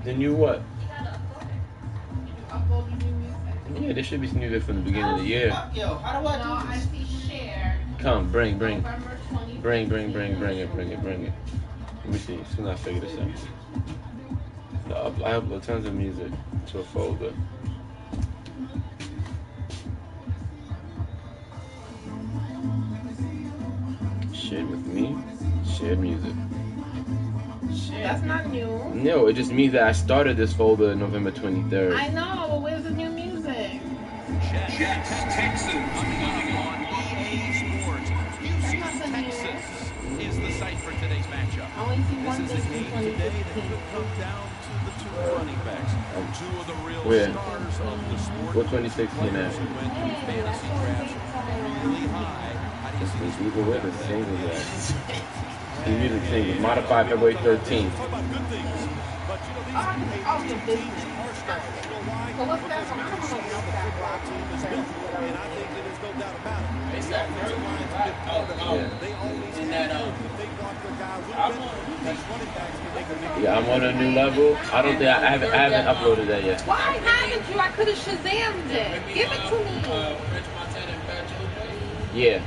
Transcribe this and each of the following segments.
The new what? You gotta upload new music. Yeah, there should be some music from the beginning of the year. Yo, how do I do I this? see share. Come, bring. November 20. Bring it. Let me see. Soon I figure this out. I upload tons of music to a folder. Shared with me. Shared music. That's not new. No, it just means that I started this folder November 23rd. I know, but where's the new music? Jets, Texans, coming on EA Sports. Houston, Texas is the site for today's matchup. This is a game today that could come down to the two running backs. Two of the real stars of the sport. What 2016 now? Went through fantasy drafts really high. How do you see these people with the single that? The music single, modified February 13th. So what's that from? I don't know what's that rock. It's that first one. Yeah, I'm on a new level. I don't think I haven't uploaded that yet. Why haven't you? I could have Shazammed it. Give it to me. Yeah.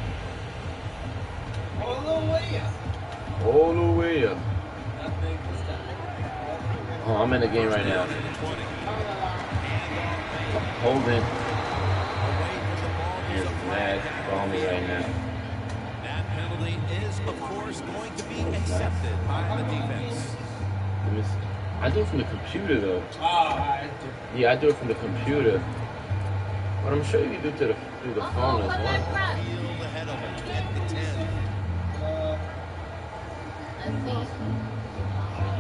All the way up. Oh, I'm in the game right now. Holding. Here's mad balmy right now. that penalty is, of course, going to be accepted by the defense. I do it from the computer though. Yeah, I do it from the computer. But I'm sure you can do it through the phone as well. Field ahead of it, 10-10.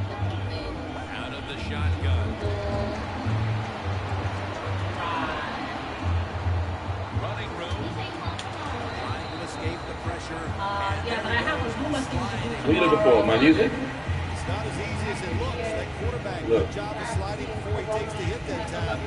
Out of the shotgun. Running room. Trying to escape the pressure. Yeah, but I have a room of things to do. What are you looking for? My music? It's not as easy as it looks. That quarterback, Look. good job of sliding before he takes the hit that time.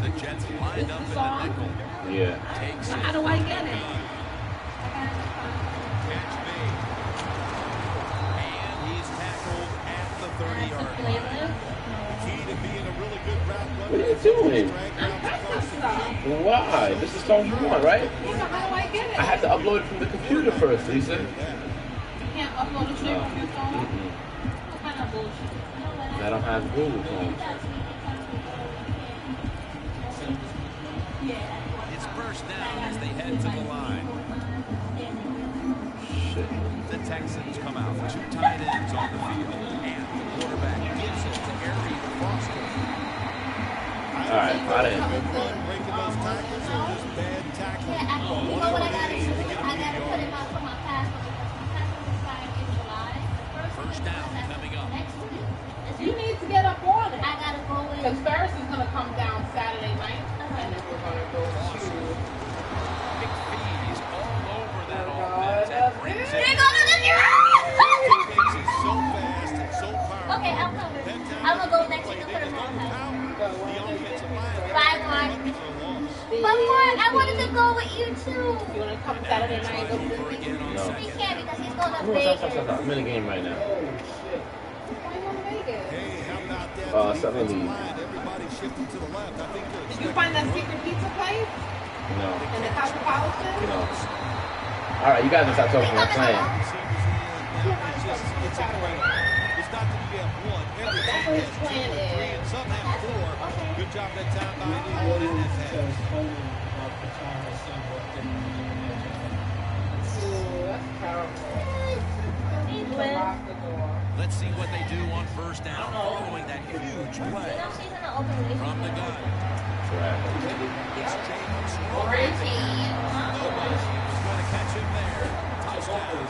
The Jets lined up in the nickel. Yeah. Takes it. How do I get it? Catch made. And he's tackled at the 30-yard line. Key to being a really good route runner. What are you doing? I'm pressing stuff. Why? This is song you want, right? Yeah, but how do I get it? I have to upload it from the computer first, Lisa. You can't upload it to your phone? Mm-mm. What kind of bullshit? I don't have Google Chrome. It's first down as they head to the line. Shit. The Texans come out. Two tight ends on the field. And the quarterback gives it to Ari Foster. Alright, out of here. Breaking those tackles or just bad tackling. You know what I gotta do? I gotta put him out for my passport because my passport expired in July. First down coming up. Next week. You need to get up on it. I gotta go in. Because Ferris is going to come down Saturday night, and then we're going to go to... Big fees all over that offense. And brings it. You're going to the Defense is so fast and so powerful. Okay, I'm coming. I'm gonna go next week and put him on time. The offensive line. Bye, Mark. But Mark, I wanted to go with you too. You want to come Saturday night and go to the Over again on No. He second. can't because he's going to Stop. Vegas. I'm in the game right now. Why you want to Vegas? Hey, how about that? Seven Defensive lead. line, everybody shifting to the left. I think they're Did you find that secret pizza place No. in the Cosmopolitan? No. Alright, you guys can stop talking. I'm playing. It's a great. It's not that you have one. Every That's team what has his plan two, is. three, and some have four. Good job that time by anyone in that pass. Ooh, that's terrible. Let's see what they do on first down following that huge play from the gun. It's James Nobody's going to catch him there. Touchdown.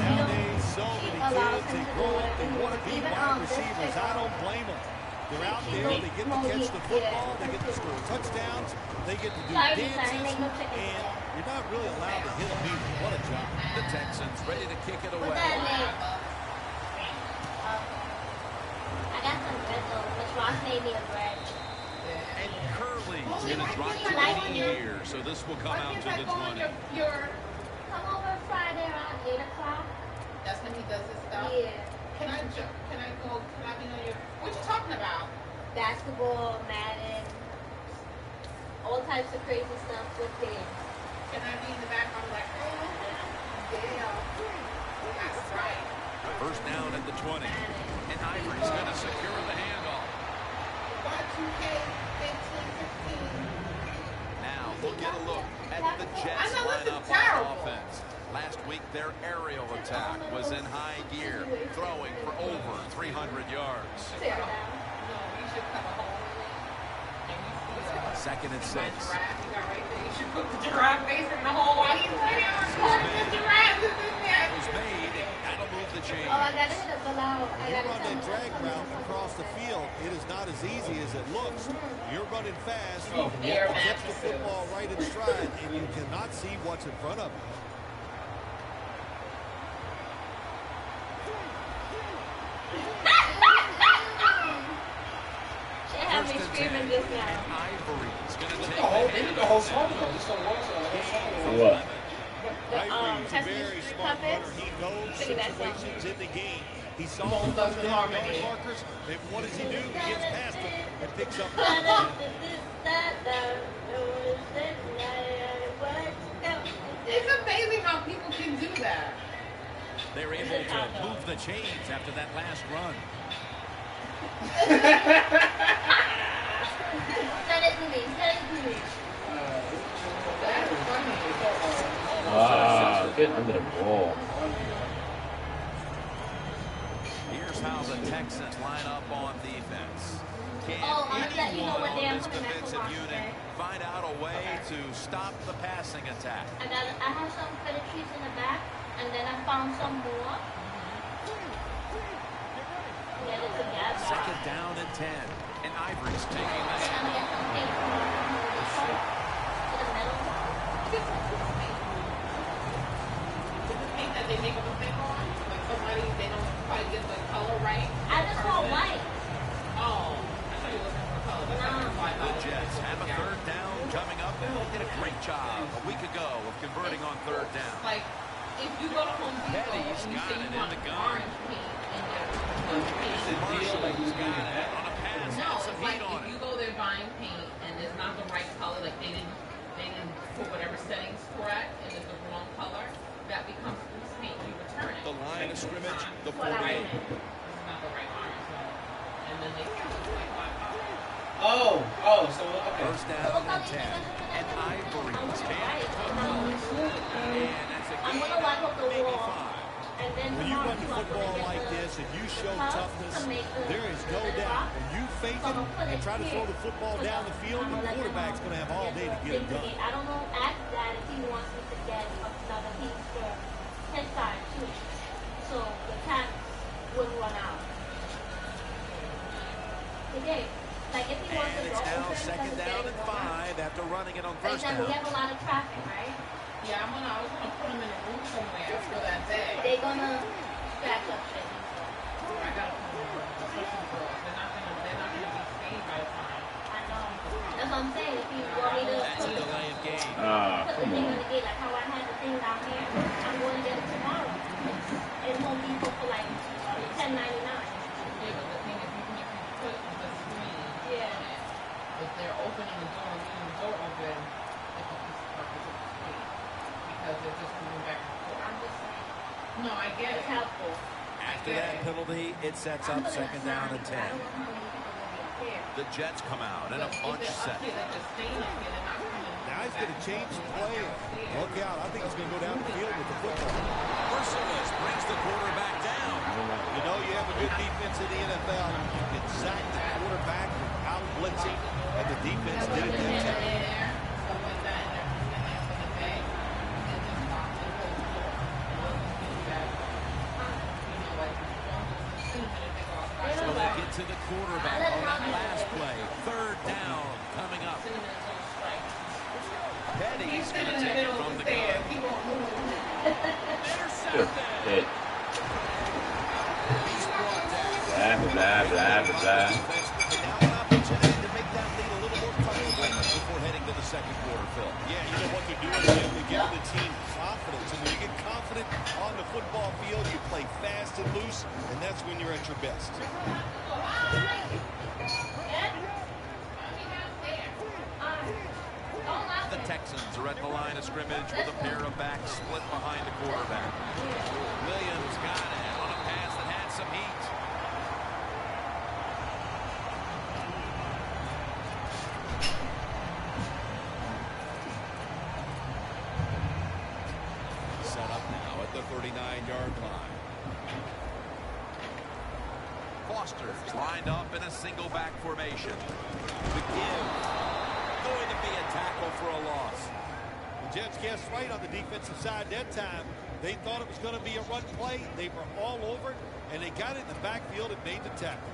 Nowadays, so many kids, they grow up, they want to be wide receivers. I don't blame them. They're out there, they get to catch the football, they get to score touchdowns, they get to do dances, and you're not really allowed to hit them either. What a job. The Texans ready to kick it away. pay me a bread. And Curly's going to drop to the knee here, so this will come out to the 20. Come over Friday around 8 o'clock. That's when he does his stuff? Yeah. Can I be on your, what you talking about? Basketball, Madden, all types of crazy stuff with kids. Can I be in the background like, oh, damn. That's right. First down at the 20. And Ivory's going to secure the handoff. Y2K 15, 15. Now we'll get a look at the Jets lineup on offense. Last week, their aerial attack was in high gear, throwing for over 300 yards. Second and 6. You should put the giraffe face in the hole while he's playing. The giraffe is in there. Was made, and that'll move the chain. Oh, I gotta hit it below. When you run that drag route across the field, it is not as easy as it looks. You're running fast, you have to catch the football right in stride, and you cannot see what's in front of you. Have me screaming this now. Ivory's going to take the whole song though. Just don't watch What? Ivory's a very smart runner. He knows situations in the game. He saw the first down markers, and what does he do? He gets past them and picks up. It's amazing how people can do that. They're able to move the chains after that last run. Send it to me. Get under the ball. Here's how the Texans line up on defense. Can anyone on this defensive unit find out a way to stop the passing attack? I have some feta trees in the back, and then I found some more. Get it together. Second down and 10. And Ivory's taking the That they make a mistake on, like somebody they don't quite get the color right. I just want white. Oh, I thought you were looking for color. That's not why I The thought Jets have a third down coming up, and they did a great job a week ago of converting on third down. Like if you go to Home Depot and you say you want orange paint in your Marshall's got it on a pass. no, Some it's heat like on if it. you go there buying paint and it's not the right color, like they didn't put whatever settings correct and it's the wrong color, that becomes loose paint. You return it. The line of scrimmage, the 48. This is not the right orange, so and then they say it's like so okay. First down and 10. And Ivory's can't control. And that's a I'm good gonna wipe up the maybe wall. 5. And then When you run the football like this and you show toughness, there is no doubt. When you fake it and try to throw the football down the field, the quarterback's going to have all day to get it done. I don't know, ask Dad if he wants me to get another piece for his side too, so the cat wouldn't run out. Okay, like if he wants to And go it's now over, second down and 5 after running it on but first then we down. have a lot of traffic, right? yeah, I was gonna put them in a room somewhere for that day. They're gonna scratch up shit. I gotta put them in a room, especially girls. They're not gonna be saved by the time. I know. That's what I'm saying. If you want me to That's a delay of game. put the Come thing on. on the gate, like how I had the thing down here, I'm going to get it tomorrow. It's Home Depot for like $10.99. Yeah, but the thing is, even if you put the screen, Yeah. if they're opening the door and leaving the door open, it's a piece of purpose of the screen because they're just moving back and forth. I'm just saying. No, I get It's it. helpful. After that penalty, it sets up second down and 10. I don't know how many people will be up here. The Jets come out and a But if bunch they're set. up here, they're just staying up here. They're not coming. Now he's going to change the play. Look out. I think he's going to go down the field with the football. Merciless brings the quarterback down. You know you have a good defense in the NFL. You can sack the quarterback without blitzing, and the defense did it that time. So they get to the quarterback on that last play. Third down coming up. Petty's going to take it from the gun. Good hit. Blah, blah, blah, blah, blah. second quarter, Phil. Yeah, you know what they're doing? They're giving the team confidence. And when you get confident on the football field, you play fast and loose, and that's when you're at your best. The Texans are at the line of scrimmage with a pair of backs split behind the quarterback. Williams got it on a pass that had some heat. Set up now at the 39-yard line. Foster's lined up in a single back formation. The give. Going to be a tackle for a loss. The Jets guessed right on the defensive side that time. They thought it was going to be a run play. They were all over it, and they got it in the backfield and made the tackle.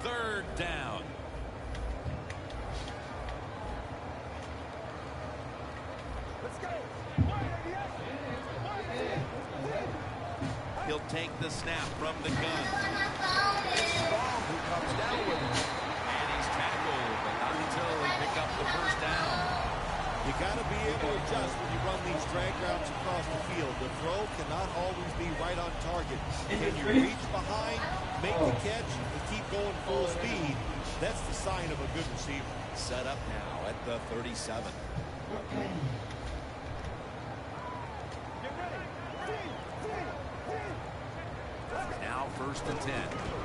Third down. Let's go. He'll take the snap from the gun. It's Strong who comes down with him. And he's tackled, but not until he picked up the first down. You got to be able to adjust when you run these drag routes across the field. The throw cannot always be right on target. Can you reach behind, make the catch, and keep going full speed? That's the sign of a good receiver. Set up now at the 37. Now first and 10.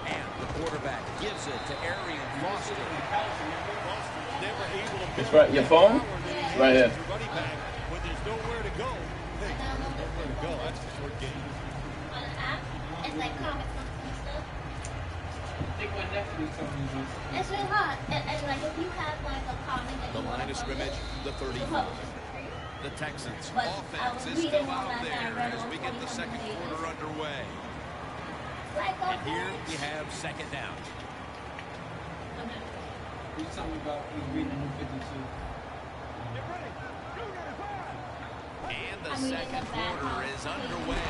And the quarterback gives it to Arian Foster. Never able to It's right. Your phone? Right here. Running back when there's nowhere to go. Hey, nowhere to go. That's a short game. On an app, it's like comics and stuff. I think my nephew told me this. It's real hot. And like if you have like a comic that The you want line of to scrimmage, the 35. The Texans offense is still out there as we get the second quarter underway. And here we have second down. He's talking about he's reading the new 52. And the second quarter is underway.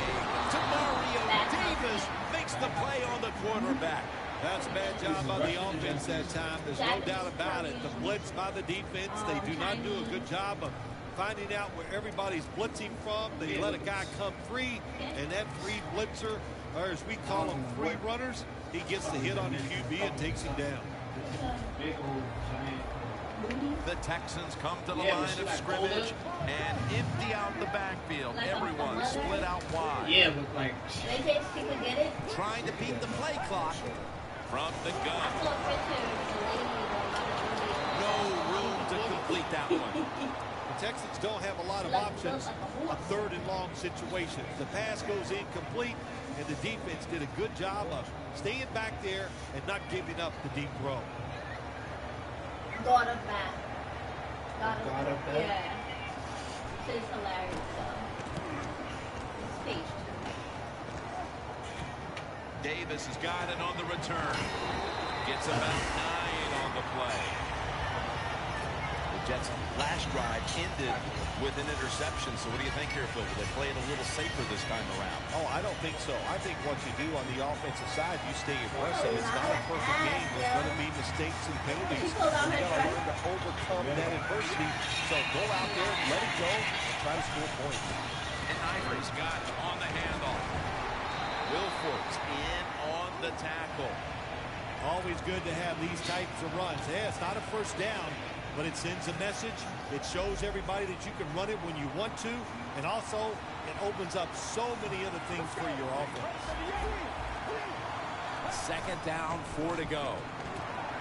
Mario Davis makes the play on the quarterback. That's a bad job by the offense that time. There's no doubt about it. The blitz by the defense, they do not do a good job of finding out where everybody's blitzing from. They let a guy come free, and that free blitzer, or as we call them, free runners, he gets the hit on the QB and takes him down. Big old giant. The Texans come to the line of scrimmage and empty out the backfield. Everyone split out wide. Yeah, but like Trying to beat the play clock from the gun. No room to complete that one. The Texans don't have a lot of options on third and long situations. The pass goes incomplete, and the defense did a good job of staying back there and not giving up the deep throw. God of that. God of that? Yeah. It's hilarious, though. It's page 2. Davis has got it on the return. Gets about 9 on the play. The Jets' last drive ended with an interception. So what do you think here, Phil? They play it a little safer this time around. Oh, I don't think so. I think what you do on the offensive side, you stay aggressive. It's not a perfect game. There's going to be mistakes and penalties. You've got to learn to overcome that adversity. So go out there, let it go, and try to score points. And Ivory's got it on the handoff. Wilfork's in on the tackle. Always good to have these types of runs. Yeah, it's not a first down, but it sends a message. It shows everybody that you can run it when you want to, and also it opens up so many other things for your offense. Second down, 4 to go.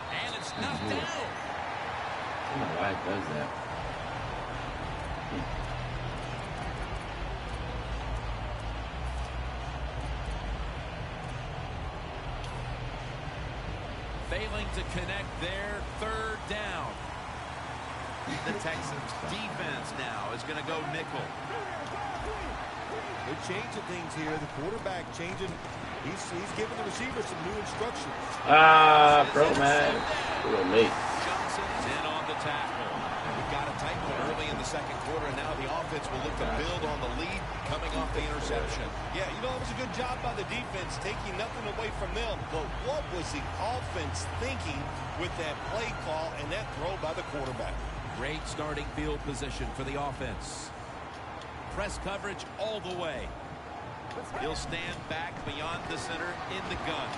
And it's knocked down. I don't know why it does that. Failing to connect there, third down. The Texans defense now is going to go nickel. They're changing things here. The quarterback changing. He's giving the receiver some new instructions. Bro, man. A little late. Johnson's in on the tackle. He got a tight one early in the second quarter, and now the offense will look to build on the lead coming off the interception. Yeah, you know, it was a good job by the defense taking nothing away from them. But what was the offense thinking with that play call and that throw by the quarterback? Great starting field position for the offense. Press coverage all the way. He'll stand back beyond the center in the gun.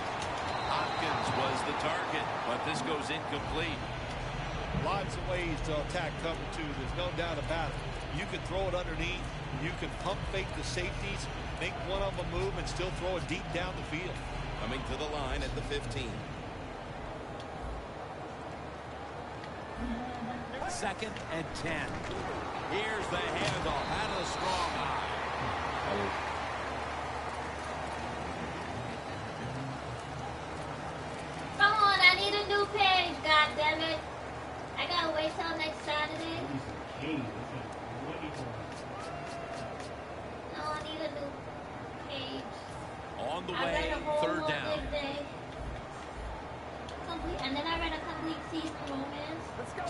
Hopkins was the target, but this goes incomplete. Lots of ways to attack cover two. There's no doubt about it. You can throw it underneath. You can pump fake the safeties, make one of them move, and still throw it deep down the field. Coming to the line at the 15. Second and 10. Here's the handoff out of the strong eye. Come on, I need a new page, goddammit. I gotta wait till next Saturday. No, I need a new page. On the I way, read a whole third down. Day. And then I read a complete season romance. Let's go.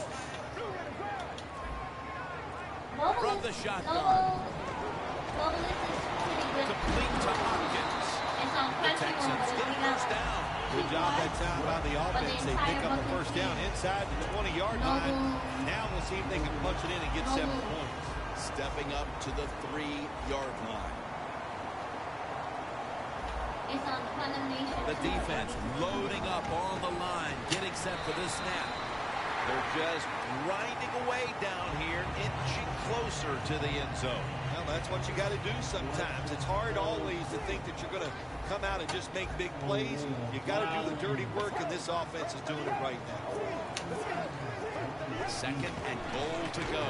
From the shotgun. Novelist is pretty good. Complete to Hopkins. It's on The Texans get a first down. Good job that time by the offense. They pick up a first down inside the 20-yard line. Now we'll see if they can punch it in and get 7 points. Stepping up to the 3-yard line. It's on condemnation. The defense loading up on the line, getting set for this snap. They're just grinding away down here, inching closer to the end zone. Well, that's what you got to do sometimes. It's hard always to think that you're going to come out and just make big plays. You got to do the dirty work, and this offense is doing it right now. Second and goal to go.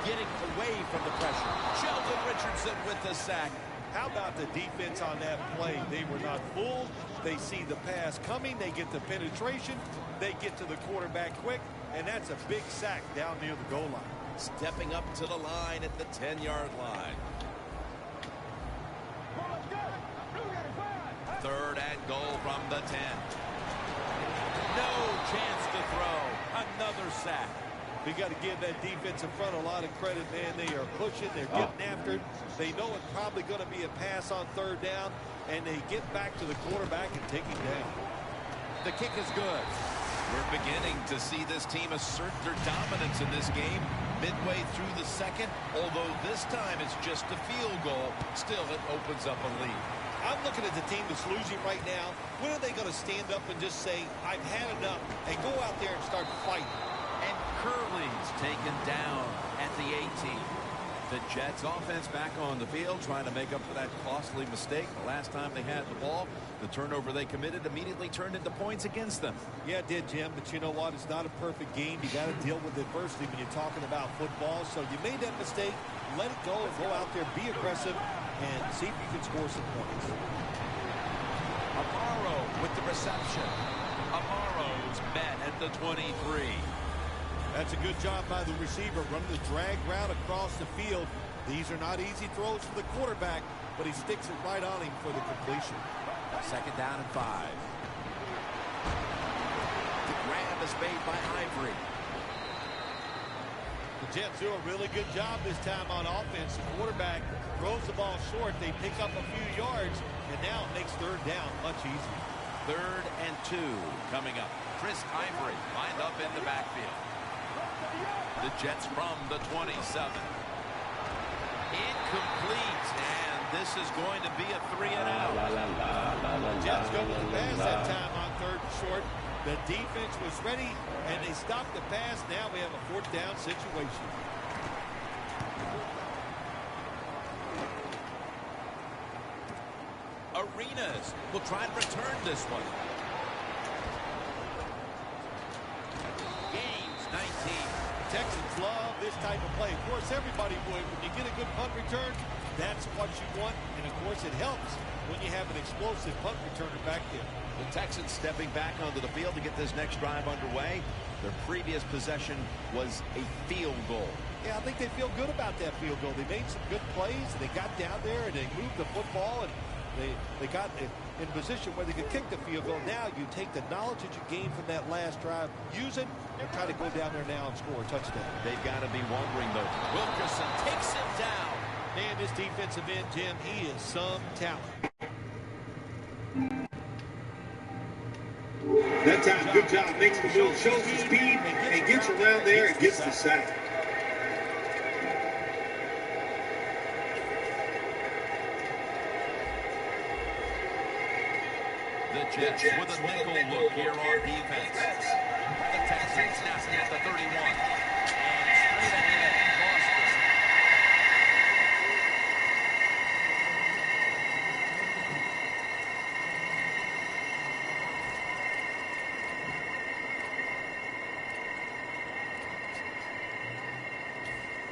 Getting away from the pressure. Sheldon Richardson with the sack. How about the defense on that play? They were not fooled. They see the pass coming. They get the penetration. They get to the quarterback quick, and that's a big sack down near the goal line. Stepping up to the line at the 10-yard line. Third and goal from the 10. No chance to throw. Another sack. We got to give that defensive front a lot of credit, man. They are pushing. They're getting after it. They know it's probably going to be a pass on third down, and they get back to the quarterback and take him down. The kick is good. We're beginning to see this team assert their dominance in this game midway through the second, although this time it's just a field goal. Still, it opens up a lead. I'm looking at the team that's losing right now. When are they going to stand up and just say, I've had enough, and go out there and start fighting? And Curley's taken down at the 18. The Jets offense back on the field trying to make up for that costly mistake. The last time they had the ball, the turnover they committed immediately turned into points against them. Yeah, it did, Jim, but you know what? It's not a perfect game. You got to deal with adversity when you're talking about football. So you made that mistake. Let it go and go out there, be aggressive, and see if you can score some points. Amaro with the reception. Amaro's met at the 23. That's a good job by the receiver, running the drag route across the field. These are not easy throws for the quarterback, but he sticks it right on him for the completion. Second down and 5. The grab is made by Ivory. The Jets do a really good job this time on offense. The quarterback throws the ball short. They pick up a few yards, and now it makes third down much easier. Third and 2 coming up. Chris Ivory lined up in the backfield. The Jets from the 27. Incomplete, and this is going to be a 3-and-out. Jets go with the pass that time on third and short. The defense was ready, and they stopped the pass. Now we have a fourth down situation. Arenas will try and return this one. Gains 19. Texans love this type of play. Of course, everybody would. When you get a good punt return, that's what you want. And, of course, it helps when you have an explosive punt returner back there. The Texans stepping back onto the field to get this next drive underway. Their previous possession was a field goal. Yeah, I think they feel good about that field goal. They made some good plays. They got down there, and they moved the football. And They got in a position where they could kick the field goal. Now you take the knowledge that you gained from that last drive, use it, and try to go down there now and score a touchdown. They've got to be wondering, though. Wilkerson takes him down. Man, this defensive end, Jim, he is some talent. That time, good job. Makes the move, shows the speed, and gets around there and gets the sack. The Jets with a nickel look here on defense. The Texans snapping at the 31. And straight ahead, Boston.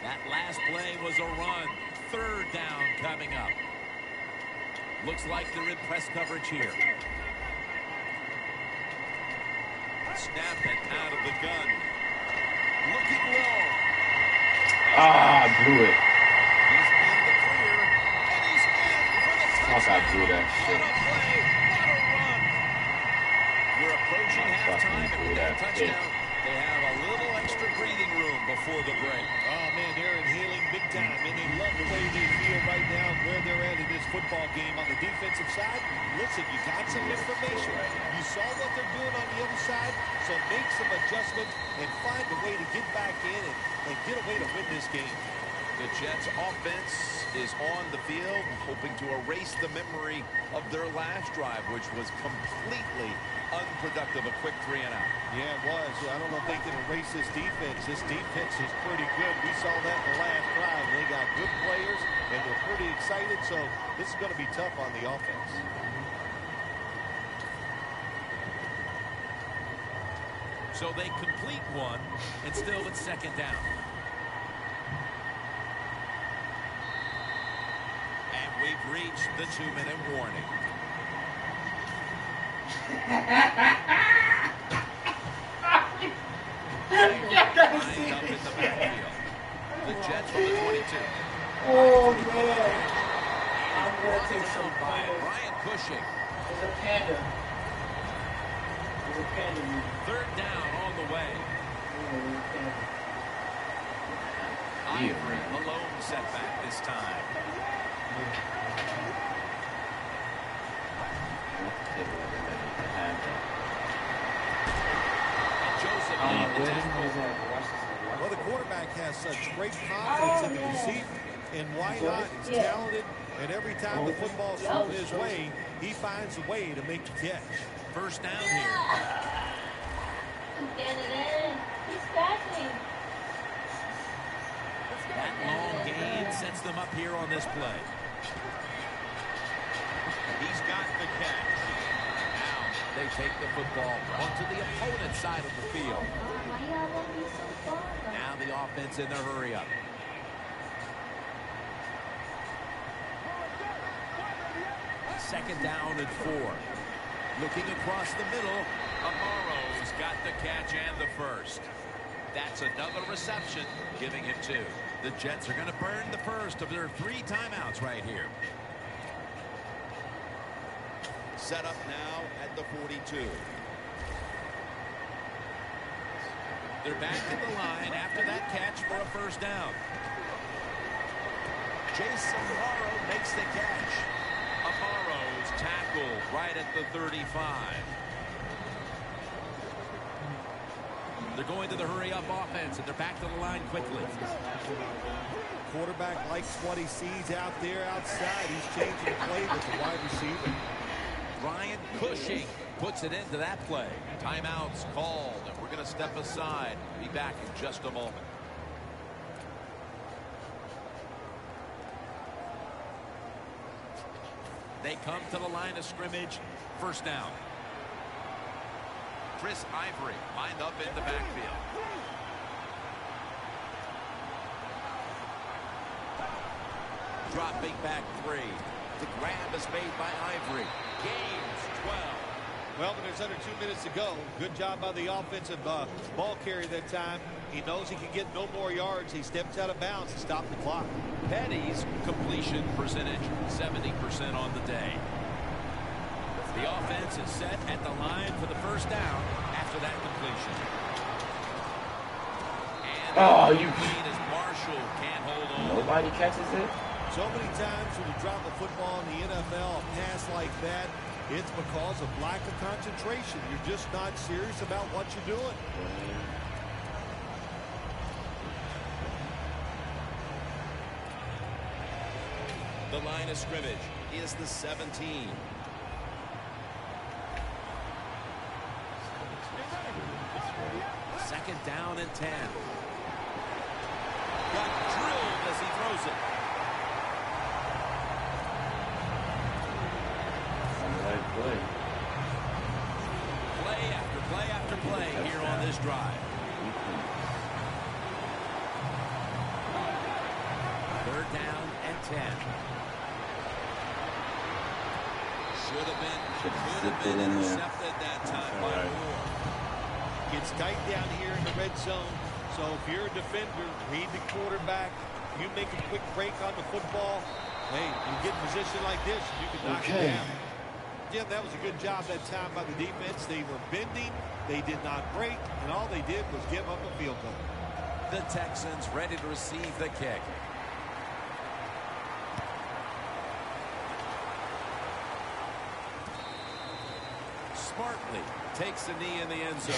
That last play was a run. Third down coming up. Looks like they're in press coverage here. Snap it out of the gun. Looking low. Ah, I blew it. He's in the clear, and he's in for the touchdown. Fuck, I blew that shit. What a play, what a run. We're approaching halftime, and with that touchdown, they have a little extra breathing room before the break. Oh, man, they're inhaling big time, and they love the way they feel right now where they're at in this football game. On the defensive side, listen, you got some information. You saw what they're doing on the other side, so make some adjustments and find a way to get back in and get a way to win this game. The Jets offense is on the field, hoping to erase the memory of their last drive, which was completely unproductive, a quick 3 and out. Yeah, it was. I don't know if they can erase this defense. This defense is pretty good. We saw that in the last drive. They got good players, and they're pretty excited, so this is going to be tough on the offense. So they complete one, and still it's second down. And we've reached the 2-minute warning. Lined up in the backfield. The Jets from the 22. Oh, man. I'm going to take some by Brian Cushing. There's a panda. There's a panda. Third down on the way. Ivory, a lone setback this time. Well, the quarterback has such great confidence in the receiver, and why not? He's talented, and every time the football's thrown his way, he finds a way to make the catch. First down here. Get it in. He's passing. That long gain sets them up here on this play. He's got the catch. Now they take the football onto the opponent's side of the field. Now the offense in their hurry up. Second down and 4. Looking across the middle, Amaro's got the catch and the first. That's another reception, giving him 2. The Jets are going to burn the first of their 3 timeouts right here. Set up now at the 42. They're back in the line after that catch for a first down. Jason Morrow makes the catch. Amaro's tackle right at the 35. They're going to the hurry-up offense, and they're back to the line quickly. Quarterback likes what he sees out there outside. He's changing the play with the wide receiver. Brian Cushing puts it into that play. Timeouts called, and we're going to step aside. Be back in just a moment. They come to the line of scrimmage. First down. Chris Ivory lined up in the backfield. Dropping back 3. The grab is made by Ivory. Gains 12. Well, but there's under 2 minutes to go. Good job by the offensive ball carrier that time. He knows he can get no more yards. He steps out of bounds to stop the clock. Petty's completion percentage, 70% on the day. The offense is set at the line for the first down after that completion. And you as Marshall can't hold on. Nobody catches it. So many times when you drop a football in the NFL, a pass like that, it's because of lack of concentration. You're just not serious about what you're doing. The line of scrimmage is the 17. Second down and 10. Got drilled as he throws it. Play after play after play here on this drive. Third down and 10. Could have been intercepted that time by Moore. Gets tight down here in the red zone. So if you're a defender, read the quarterback. You make a quick break on the football. Hey, you get in a position like this, you can knock it down. Jim, that was a good job that time by the defense. They were bending, they did not break, and all they did was give up a field goal. The Texans ready to receive the kick. Smartly takes the knee in the end zone.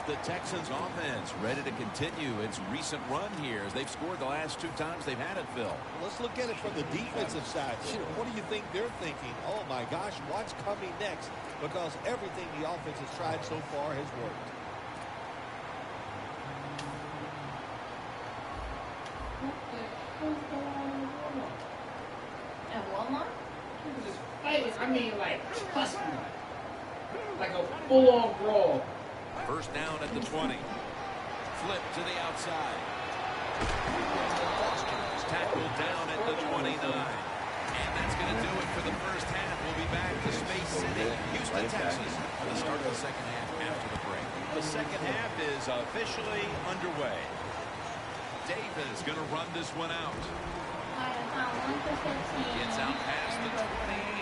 The Texans offense ready to continue its recent run here as they've scored the last 2 times they've had it, Phil. Let's look at it from the defensive side. What do you think they're thinking? Oh my gosh, what's coming next? Because everything the offense has tried so far has worked. At Walmart? I mean, like, like a full-on brawl. First down at the 20. Flip to the outside. Foster's tackled down at the 29. And that's going to do it for the first half. We'll be back to Space City, Houston, Texas, for the start of the second half after the break. The second half is officially underway. Davis going to run this one out. Gets out past the 20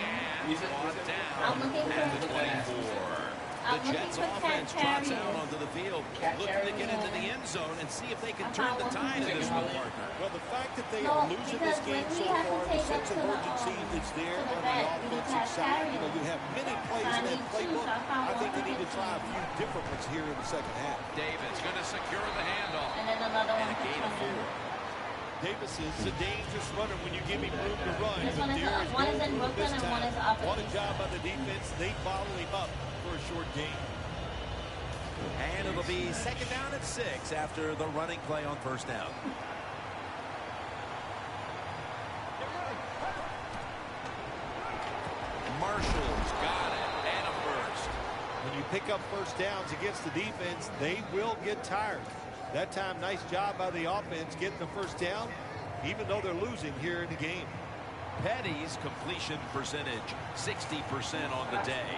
and brought down at the 24. The Jets offense trots out onto the field, looking to get into the end zone and see if they can turn the tide in this one, partner. Well, the fact that they are losing this game so far, the sense of urgency is there on the offensive side. You know, you have many plays in that playbook. I think they need to try a few different ones here in the second half. Davis going to secure the handoff. And then another one. And a gain of 4. Davis is a dangerous runner when you give him room to run. This one is in Brooklyn and one is up. What a job by the defense. They bottle him up for a short gain. And it'll be second down at 6 after the running play on first down. Marshall's got it and a first. When you pick up first downs against the defense, they will get tired. That time, nice job by the offense getting the first down, even though they're losing here in the game. Petty's completion percentage, 60% on the day.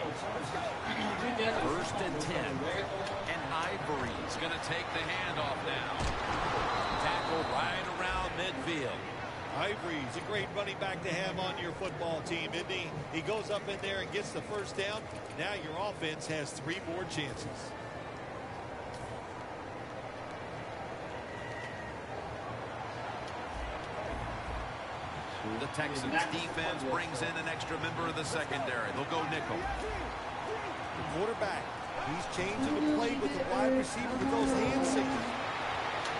First and 10. And Ivory's going to take the handoff now. Tackle right around midfield. Ivory's a great running back to have on your football team, isn't he? He goes up in there and gets the first down. Now your offense has 3 more chances. The Texans defense brings in an extra member of the secondary. They'll go nickel. The quarterback, he's changing the play with the wide receiver with those hand signals.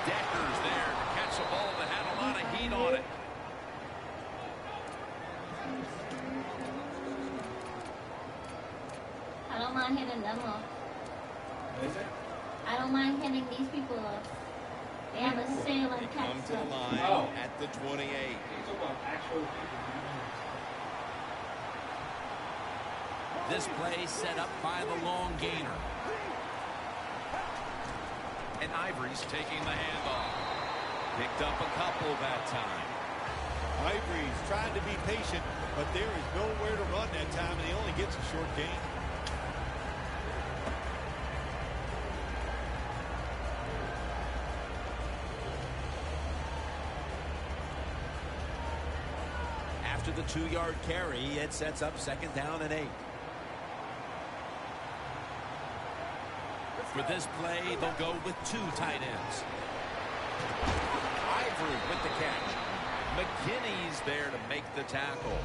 Decker's there to catch a ball that had a lot of heat on it. I don't mind hitting them off. I don't mind hitting these people off. They have a sale and Come to the line at the 28. This play set up by the long gainer. And Ivory's taking the handoff. Picked up a couple that time. Ivory's trying to be patient, but there is nowhere to run that time, and he only gets a short gain. After the 2-yard carry, it sets up second down and 8. For this play, they'll go with 2 tight ends. Ivory with the catch. McKinney's there to make the tackle.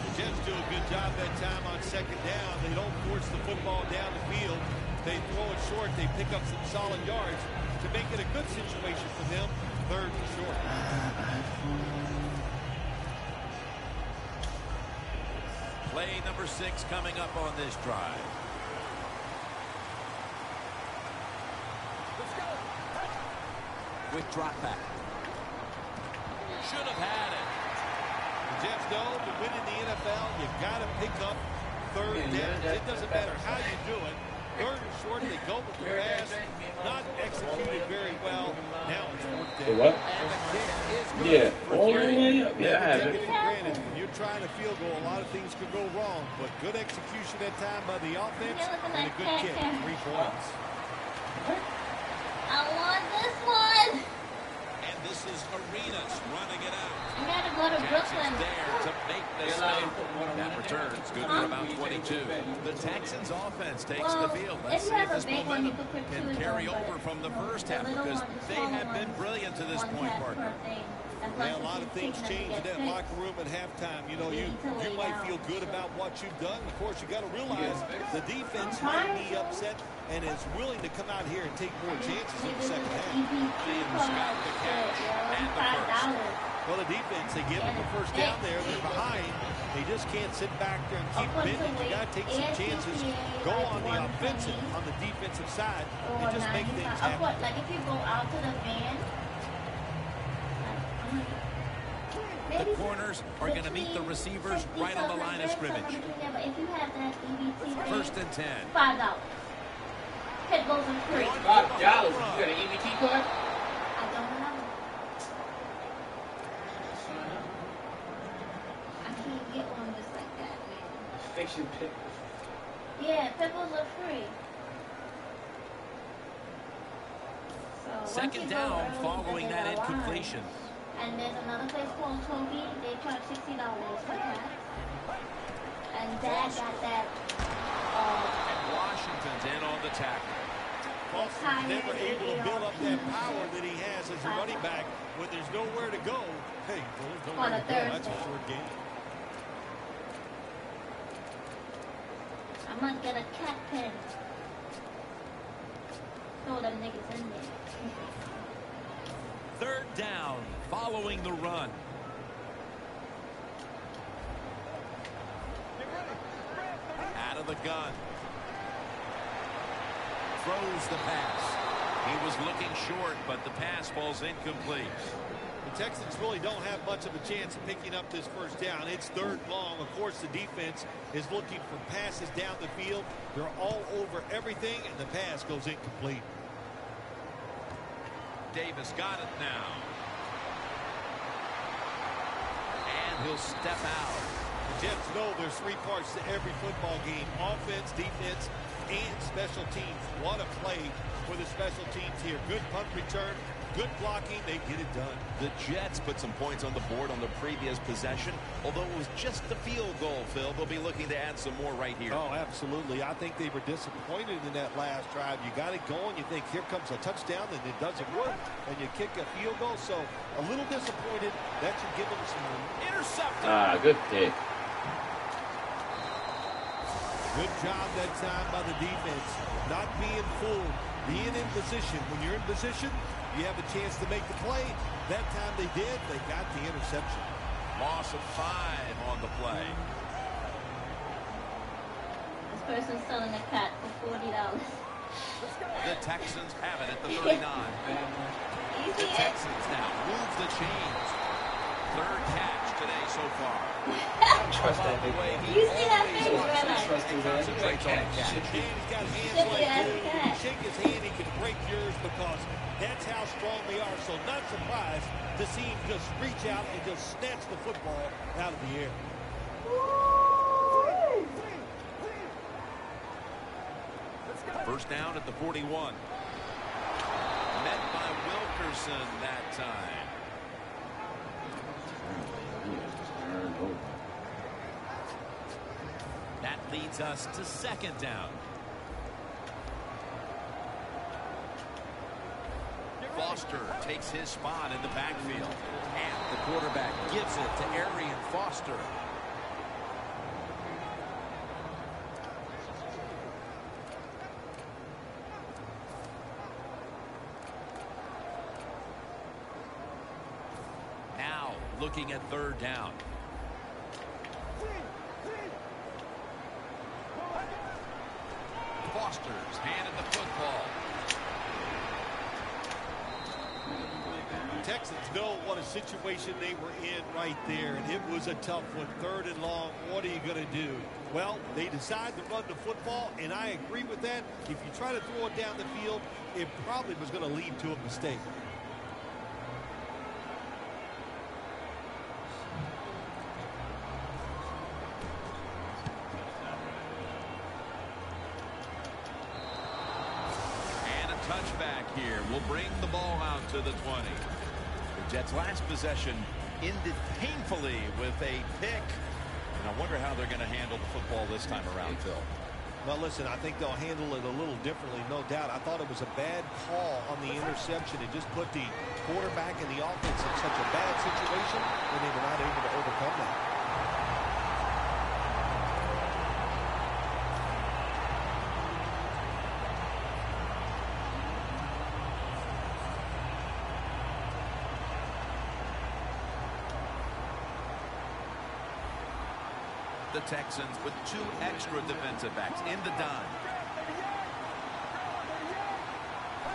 The Jets do a good job that time on second down. They don't force the football down the field. They throw it short. They pick up some solid yards to make it a good situation for them. 3rd and short. Play number 6 coming up on this drive. Quick drop back. Should have had it. The Jets know to win in the NFL, you got to pick up 3rd down. It doesn't matter how you do it. 3rd and short, they go with the pass. Not executed very well. Now it's 4th down. What? And the kick is good. Yeah. All the way up. Yeah, I have Take it. it for granted. When you're trying to field goal, a lot of things could go wrong. But good execution that time by the offense and a good kick. 3 points. I want this one. And this is Arenas running it out. I gotta go to Brooklyn. Texans there to make the stop. That return's good for about 22. The Texans offense takes the field. Let's see if this momentum can carry over from the first half, because they have been brilliant to this point, partner. Yeah, a lot of things change in that locker room at halftime. You know, you might feel good about what you've done. Of course, you got to realize the defense might be upset and is willing to come out here and take more chances in the second half. James got the catch and the first. Well, the defense, they give them the first down there. They're behind. They just can't sit back there and keep bending. You got to take some chances. Go on the offensive, on the defensive side, and just make things happen. Like if you go out to the van. The corners are going to meet the receivers right on the line of scrimmage. If you have that EBT, 1st and 10. $5. Pit goes in free. $5. You got an EBT card? I don't know. I can't get one just like that, man. Fiction pit. Yeah, pickles are free. So Second down following that incompletion. And there's another place called Toby. They charge $60 for that. And Dad got that. Washington's in on the tackle. Boston's never able to build up that power that he has as a running back when there's nowhere to go. Hey, there's nowhere to go. That's a short game. I'm gonna get a cat pen. Throw them niggas in there. 3rd down following the run. Out of the gun. Throws the pass. He was looking short, but the pass falls incomplete. The Texans really don't have much of a chance of picking up this first down. It's 3rd long. Of course, the defense is looking for passes down the field. They're all over everything, and the pass goes incomplete. Davis got it now. And he'll step out. The Jets know there's 3 parts to every football game: offense, defense, and special teams. What a play for the special teams here. Good punt return, good blocking. They get it done. The Jets put some points on the board on the previous possession. Although it was just the field goal, Phil, they'll be looking to add some more right here. Oh, absolutely. I think they were disappointed in that last drive. You got it going. You think, here comes a touchdown, and it doesn't work, and you kick a field goal. So a little disappointed. That should give them some room. Intercepted. Good kick. Good job that time by the defense. Not being fooled. Being in position. When you're in position, you have a chance to make the play. That time they did. They got the interception. Loss of 5 on the play. This person's selling a cat for $40. The Texans have it at the 39. The Texans now move the chains. 3rd catch today so far. Trust that big boy. You see that face, right? Trust him, man. Concentrates on the catch. He's got hands like glue. You shake his hand, he can break yours because that's how strong they are. So not surprised to see him just reach out and just snatch the football out of the air. First down at the 41. Met by Wilkerson that time. That leads us to 2nd down. Foster takes his spot in the backfield. And the quarterback gives it to Arian Foster. Now looking at third down. Foster's handed the football. Texans know what a situation they were in right there, and it was a tough one. Third and long, what are you going to do? Well, they decide to run the football, and I agree with that. If you try to throw it down the field, it probably was going to lead to a mistake. Touchback here will bring the ball out to the 20. The Jets' last possession ended painfully with a pick. And I wonder how they're going to handle the football this time around, Phil. Well, listen, I think they'll handle it a little differently, no doubt. I thought it was a bad call on the interception. It just put the quarterback and the offense in such a bad situation, and they were not able to overcome that. The Texans with 2 extra defensive backs in the dime.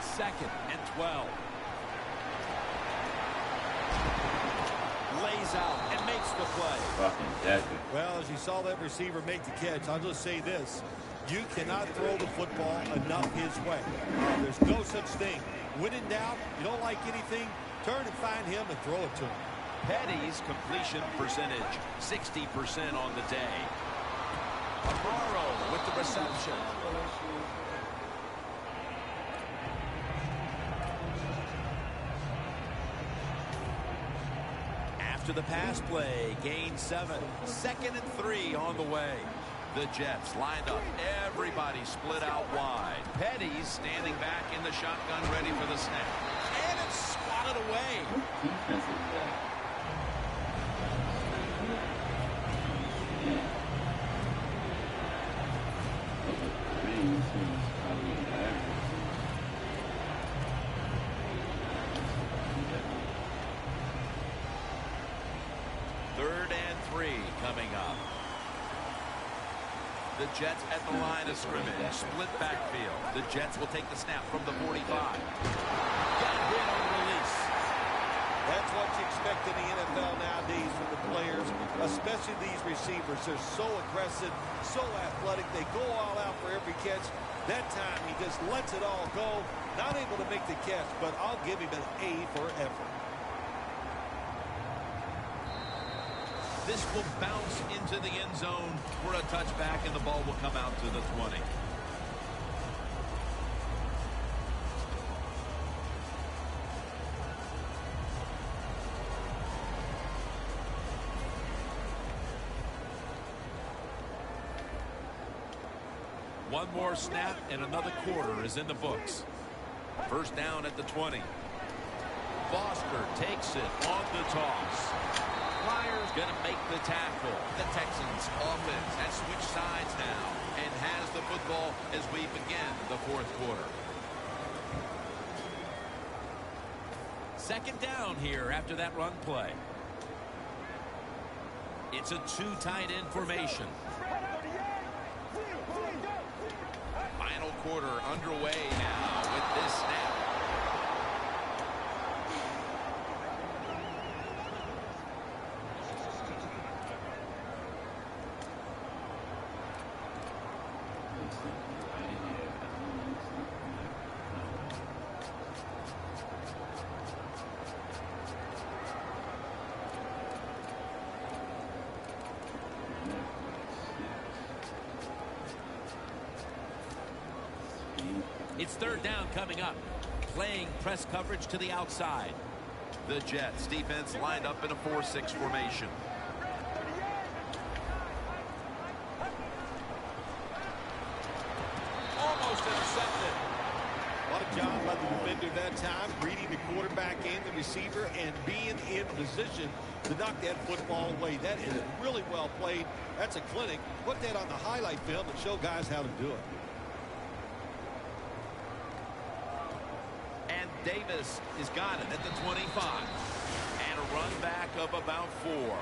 2nd and 12. Lays out and makes the play. Fucking dead. Well, as you saw that receiver make the catch, I'll just say this. You cannot throw the football enough his way. There's no such thing. When in doubt, you don't like anything, turn and find him and throw it to him. Petty's completion percentage, 60% on the day. Amaro with the reception. After the pass play, gain 7. 2nd and 3 on the way. The Jets lined up. Everybody split out wide. Petty's standing back in the shotgun ready for the snap. And it's swatted away. Defense is that. Third and 3 coming up. The Jets at the line of scrimmage. Split backfield. The Jets will take the snap from the 45. Got hit on the release. That's what you expect in the NFL nowadays from the players, especially these receivers. They're so aggressive, so athletic. They go all out for every catch. That time, he just lets it all go. Not able to make the catch, but I'll give him an A for effort. This will bounce into the end zone for a touchback, and the ball will come out to the 20. One more snap, and another quarter is in the books. First down at the 20. Foster takes it on the toss. Flyers going to make the tackle. The Texans offense has switched sides now and has the football as we begin the 4th quarter. 2nd down here after that run play. It's a 2 tight end formation. Final quarter underway now with this snap. It's 3rd down coming up. Playing press coverage to the outside. The Jets defense lined up in a 4-6 formation. Almost intercepted. What a job by the defender that time, reading the quarterback and the receiver, and being in position to knock that football away. That is really well played. That's a clinic. Put that on the highlight film and show guys how to do it. And Davis has got it at the 25. And a run back of about 4.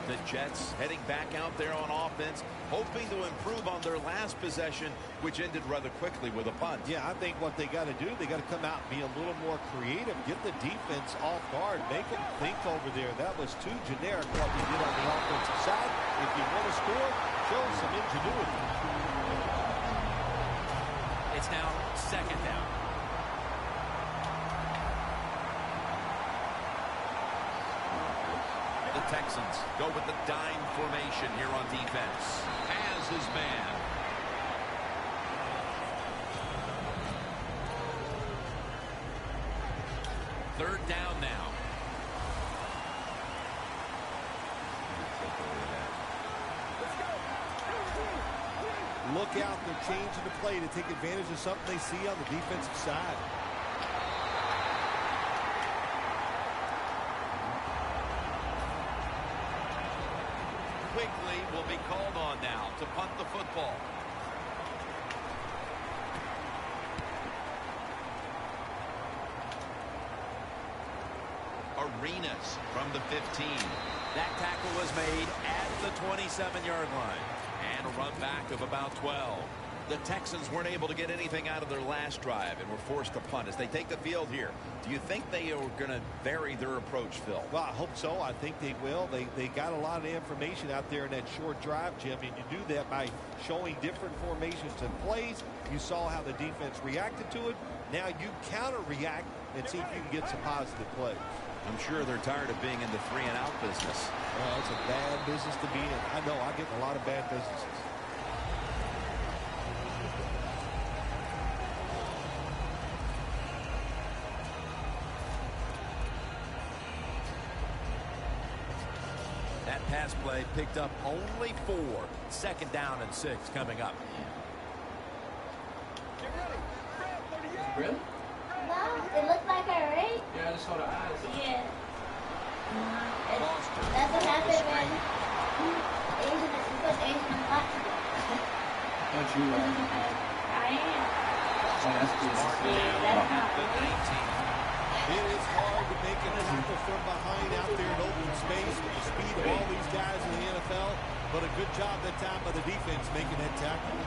The Jets heading back out there on offense, hoping to improve on their last possession, which ended rather quickly with a punt. Yeah, I think what they got to do, they got to come out and be a little more creative, get the defense off guard, make them think over there. That was too generic what we did on the offensive side. If you want to score, show some ingenuity. It's now 2nd down. The Texans go with the dime formation here on defense. Has his man. Third down now. Look out, they're changing the play to take advantage of something they see on the defensive side. Quigley will be called on now to punt the football. Arenas from the 15. That tackle was made at the 27-yard line. And a run back of about 12. The Texans weren't able to get anything out of their last drive and were forced to punt as they take the field here. Do you think they are going to vary their approach, Phil? Well, I hope so. I think they will. They got a lot of information out there in that short drive, Jim, and you do that by showing different formations and plays. You saw how the defense reacted to it. Now you counter-react and see if you can get some positive plays. I'm sure they're tired of being in the 3-and-out business. Well, it's a bad business to be in. I know. I get in a lot of bad businesses. That pass play picked up only 4. 2nd down and 6 coming up. Really? No, it looked like her, right? Yeah, I just saw the eyes. Yeah. That's what happened when Asian and put Asian and black together. Don't you? I am. Oh, that's good. Yeah, that's not. It is hard to make a tackle from behind out there in open space with the speed of all these guys in the NFL, but a good job that time by the defense making that tackle.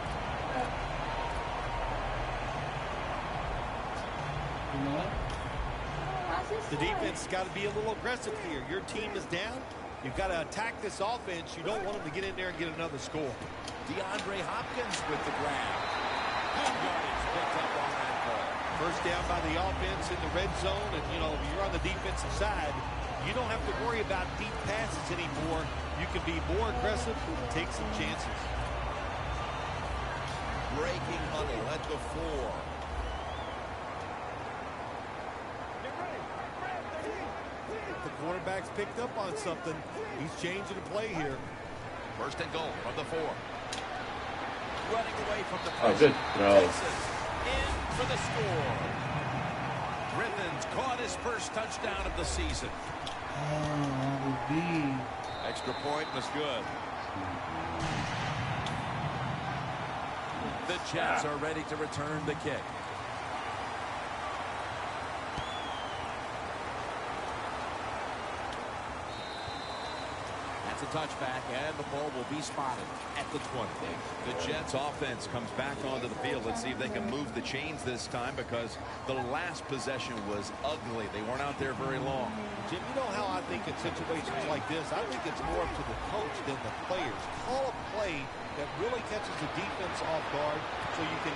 The defense has got to be a little aggressive here. Your team is down. You've got to attack this offense. You don't want them to get in there and get another score. DeAndre Hopkins with the grab. Good yardage picked up on that ball. First down by the offense in the red zone, and you know, if you're on the defensive side, you don't have to worry about deep passes anymore. You can be more aggressive and take some chances. Breaking huddle at the 4. The quarterback's picked up on something. He's changing the play here. 1st and goal from the 4. Running away from the Oh, good throw. In for the score. Griffins caught his first touchdown of the season. Oh, would be. Extra point was good. The Jets are ready to return the kick. That's a touchback, and the ball will be spotted at the 20. The Jets offense comes back onto the field. Let's see if they can move the chains this time, because the last possession was ugly. They weren't out there very long. Jim, you know how I think in situations like this, I think it's more up to the coach than the players. Call a play that really catches the defense off guard so you can...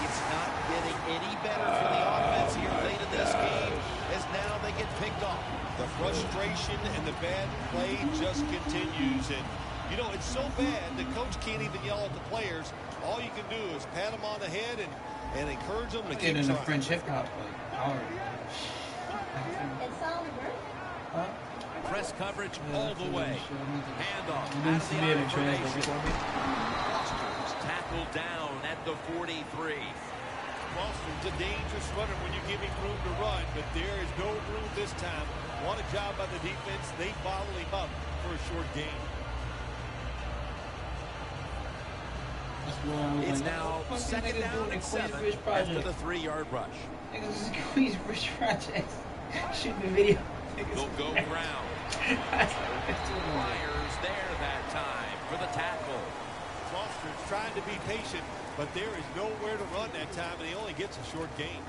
It's not getting any better for the offense here late in this game, as now they get picked off. The frustration and the bad play just continues. And, you know, it's so bad the coach can't even yell at the players. All you can do is pat them on the head and encourage them to keep in trying. the French hip-hop. It sounds great. Huh? Press coverage all the way. Handoff It out needs of to the be in eye a formation. translation. Foster's tackled down at the 43. Foster's a dangerous runner when you give him room to run, but there is no room this time. What a job by the defense. They follow him up for a short gain. It's now second down and 7 after the 3-yard rush. Niggas just squeeze Rich Projects. Shooting the video. They'll go ground. Myers there that time for the tackle. Foster's trying to be patient, but there is nowhere to run that time, and he only gets a short gain.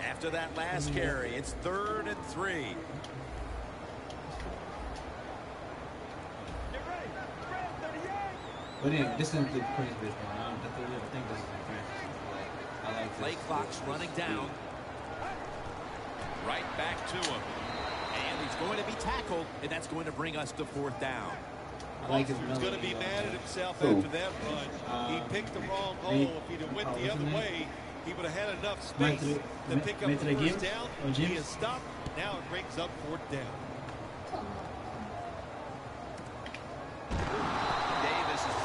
After that last carry, it's 3rd and 3. But anyway, this isn't the Prince bitch, man. I think this is the Prince. I like this. Play clock's running down. Right back to him. And he's going to be tackled, and that's going to bring us to 4th down. Foster's going to be mad at himself after that run. He picked the wrong hole. If he'd have went the other way, he would have had enough space to pick up the first down. He has stopped. Now it brings up 4th down.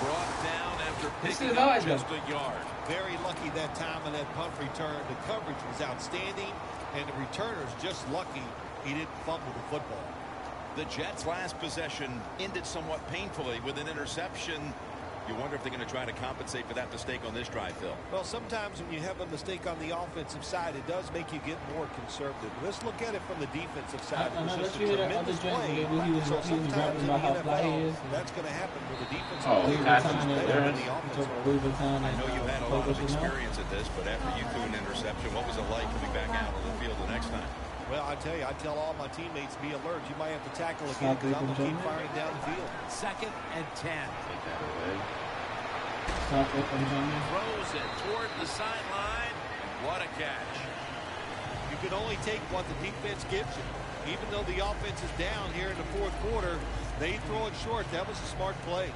Brought down after picking up just a yard. Very lucky that time on that punt return. The coverage was outstanding, and the returner's just lucky he didn't fumble the football. The Jets' last possession ended somewhat painfully with an interception. You wonder if they're going to try to compensate for that mistake on this drive, Phil. Well, sometimes when you have a mistake on the offensive side, it does make you get more conservative. Let's look at it from the defensive side. It was just a tremendous play. So sometimes in the NFL, that's going to happen with the defensive players better than the offensive. I know you had a lot of experience at this, but after you threw an interception, what was it like coming back out on the field the next time? Well, I tell you, I tell all my teammates, be alert. You might have to tackle again because I'm going to keep firing down the field. 2nd and 10. Throws it toward the sideline. What a catch. You can only take what the defense gives you. Even though the offense is down here in the 4th quarter, they throw it short. That was a smart play.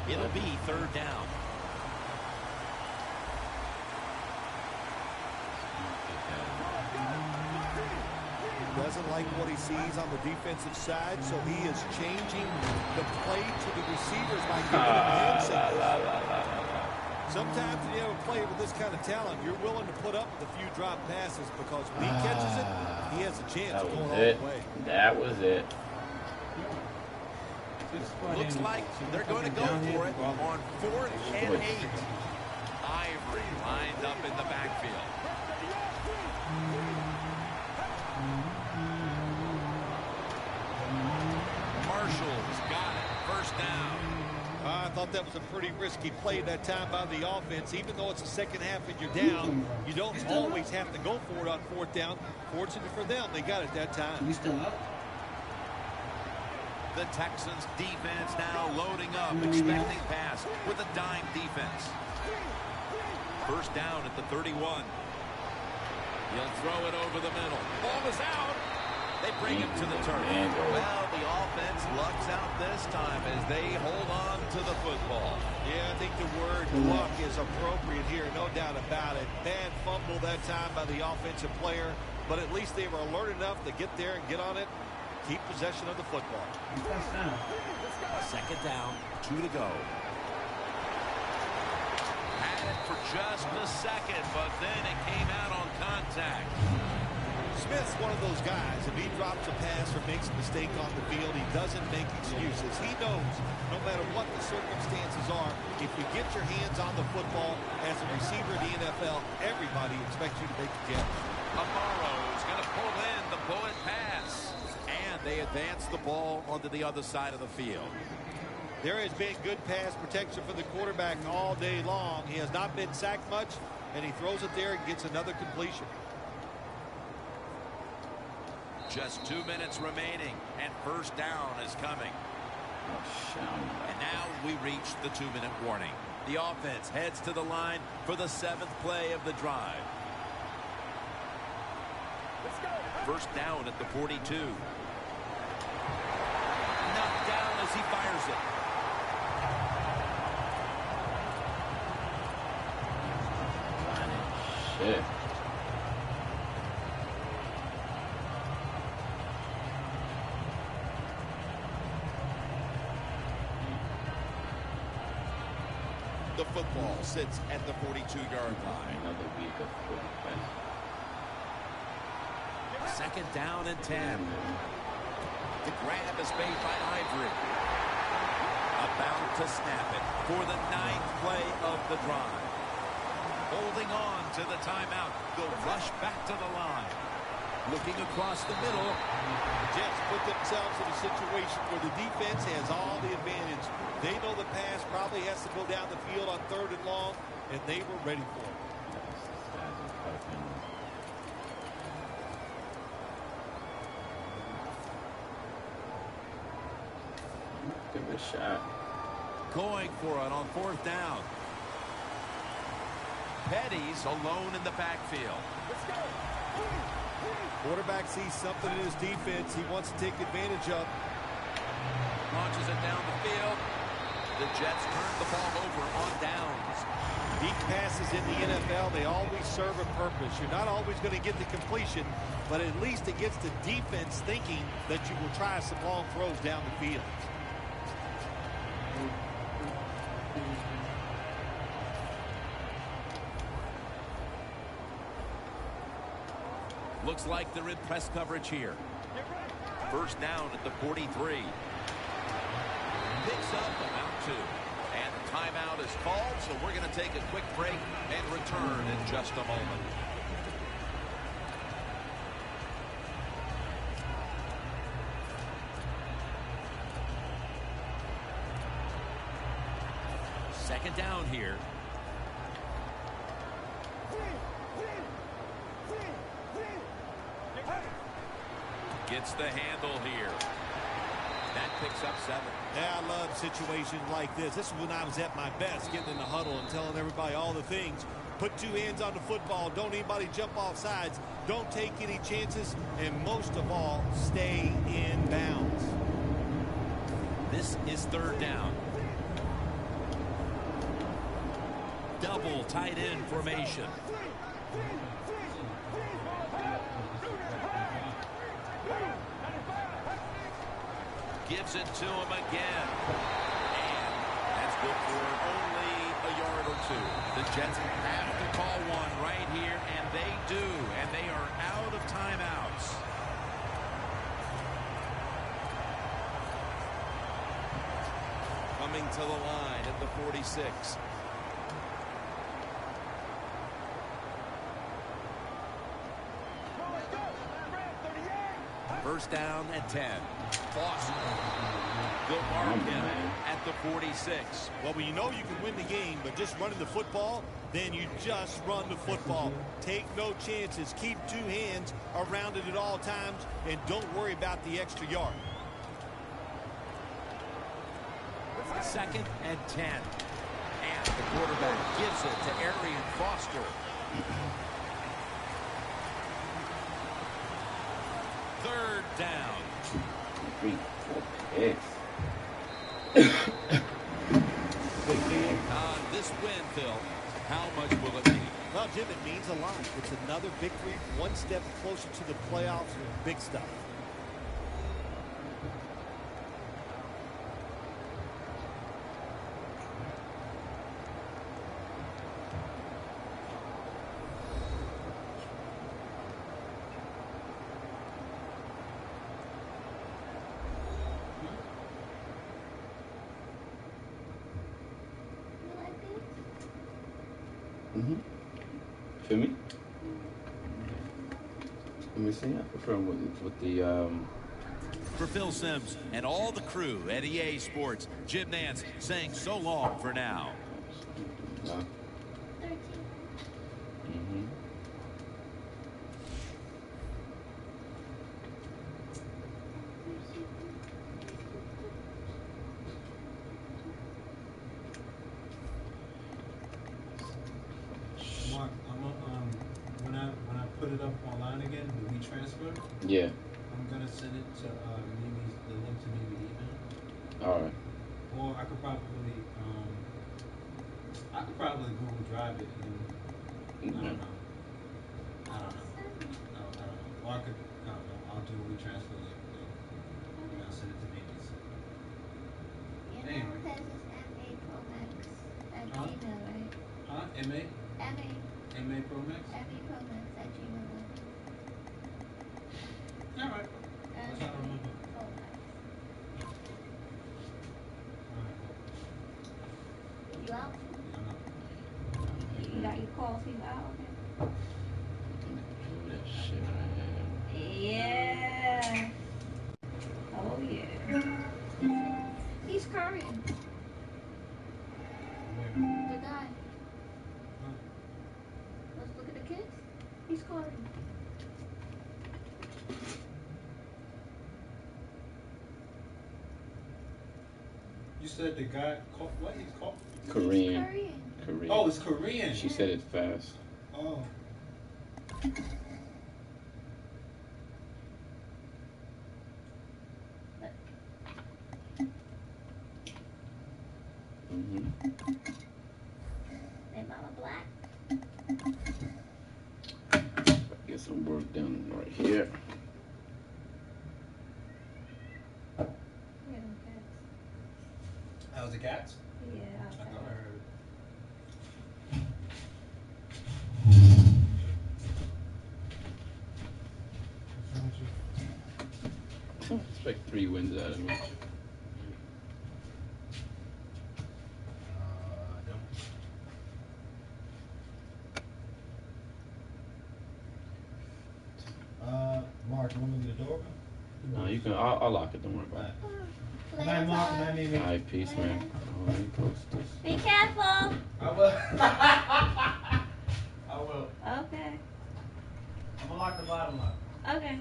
It'll be 3rd down. Doesn't like what he sees on the defensive side, so he is changing the play to the receivers by giving him handsets. Sometimes when you have a player with this kind of talent, you're willing to put up with a few drop passes because when he catches it, he has a chance of going all the way. That was it. Looks like they're going to go for it on 4th and 8. Ivory lined up in the backfield. Marshall's got it. 1st down. I thought that was a pretty risky play that time by the offense. Even though it's the second half and you're down, you don't always have to go for it on 4th down. Fortunately for them, they got it that time. The Texans defense now loading up, expecting pass with a dime defense. 1st down at the 31. He'll throw it over the middle. Ball is out. They bring him to the turf. Well, the offense lucks out this time as they hold on to the football. Yeah, I think the word luck is appropriate here, no doubt about it. Bad fumble that time by the offensive player, but at least they were alert enough to get there and get on it, keep possession of the football. 2nd down, 2 to go. Had it for just a second, but then it came out on contact. Smith's one of those guys. If he drops a pass or makes a mistake on the field, he doesn't make excuses. He knows no matter what the circumstances are, if you get your hands on the football as a receiver in the NFL, everybody expects you to make a catch. Amaro's going to pull in the bullet pass. And they advance the ball onto the other side of the field. There has been good pass protection for the quarterback all day long. He has not been sacked much, and he throws it there and gets another completion. Just 2 minutes remaining, and 1st down is coming. And now we reach the 2-minute warning. The offense heads to the line for the 7th play of the drive. 1st down at the 42. Knocked down as he fires it. Shit. The football sits at the 42-yard line. Another week of football. Second down and 10. The grab is made by Ivory. About to snap it for the 9th play of the drive. Holding on to the timeout. They'll rush back to the line. Looking across the middle. The Jets put themselves in a situation where the defense has all the advantage. They know the pass probably has to go down the field on 3rd and long, and they were ready for it. Give it a shot. Going for it on 4th down. Petty's alone in the backfield. Let's go. Quarterback sees something in his defense he wants to take advantage of. Launches it down the field. The Jets turn the ball over on downs. Deep passes in the NFL, they always serve a purpose. You're not always going to get the completion, but at least it gets the defense thinking that you will try some long throws down the field. Looks like they're in press coverage here. First down at the 43. Picks up about 2. And the timeout is called, so we're going to take a quick break and return in just a moment. Second down here. Gets the handle here. That picks up 7. Yeah, I love situations like this. This is when I was at my best, getting in the huddle and telling everybody all the things. Put 2 hands on the football. Don't anybody jump off sides. Don't take any chances. And most of all, stay in bounds. This is 3rd down. Double tight end formation. Gives it to him again. And that's good for only a yard or 2. The Jets have to call one right here, and they do. And they are out of timeouts. Coming to the line at the 46. First down and 10. Foster. They'll mark him at the 46. Well, you know you can win the game, but just running the football, then you just run the football. Take no chances. Keep 2 hands around it at all times, and don't worry about the extra yard. Second and 10. And the quarterback gives it to Arian Foster. Third down. 3, 4 picks. On this win, Phil, how much will it mean? Well, Jim, it means a lot. It's another victory, 1 step closer to the playoffs. Big stuff. Feel me? Let me see. I prefer with the For Phil Simms and all the crew at EA Sports, Jim Nance saying so long for now. 13. Mark, when I put it up online again, the WeTransfer. Yeah. I'm gonna send it to Mimi's, the link to Mimi's email. All right. Or I could probably Google Drive it and I don't know. Or I don't know. I'll do a WeTransfer link and I'll send it to Mimi's. Anyway. Says it's MA Pro Max at Huh? Gmail. MA? MA. MA Pro Max? MA Pro Max at Gmail. All right. That's how I remember. Oh, nice. You out? You got your coffee out? That shit right Yeah. Oh, yeah. He's Korean. The guy. Let's look at the kids. He's Korean. You said the guy called, what he's called? Korean. Korean. Oh, it's Korean. She said it fast. Oh. Hey, Mama Black. Get some work done right here. Yeah, them cats. That was the cats? Yeah, I thought I heard. I expect 3 wins out of me. Mark, you want me to get the door open? No, you can. I'll lock it. Don't worry about it. Good night, Mark. Good night, Mimi. All right, peace, man. Oh, let me post this. Be careful. I will. I will. Okay. I'm gonna lock the bottom up. Okay.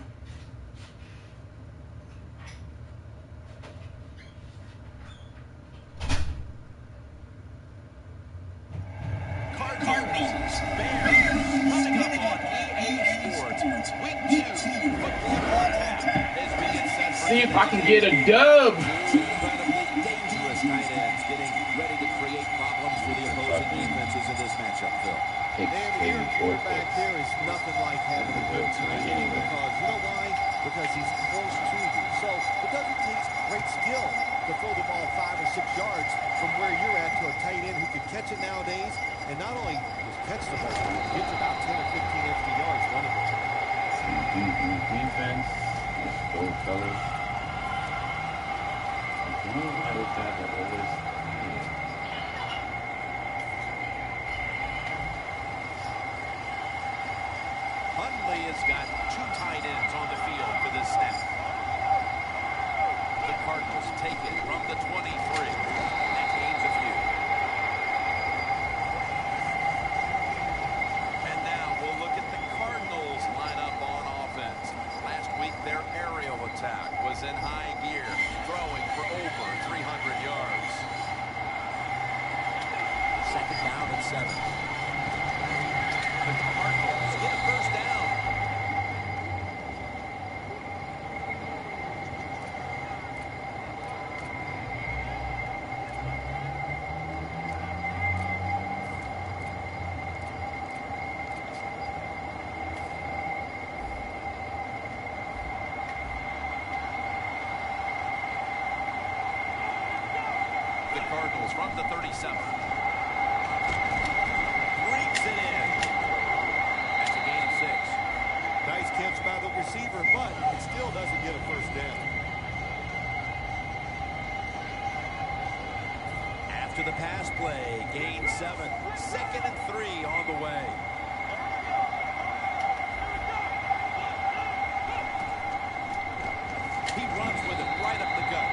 Cardinals, Bears, coming up on EA Sports. Week 2, football attack is being set for See if I can get a dub. incredibly dangerous tight ends getting ready to create problems for the opposing defenses in this matchup, Phil. Man, the Aaron quarterback there is nothing like having a good tight end because, you know why? Because he's close to you. So it doesn't take great skill to throw the ball 5 or 6 yards from where you're at to a tight end who can catch it nowadays. And not only just catch the ball, he gets about 10 or 15 extra yards running it. Defense, gold colors. Hundley has got 2 tight ends on the field for this snap. The Cardinals take it from the 23 and gains a few. And now we'll look at the Cardinals lineup on offense. Last week their aerial attack was in high gear, throwing for over 300 yards. 2nd down and 7. The Cardinals get a first down. The Cardinals from the 37. Brings it in. That's a gain of 6. Nice catch by the receiver, but it still doesn't get a first down. After the pass play, gain 7. 2nd and 3 on the way. He runs with it right up the gut.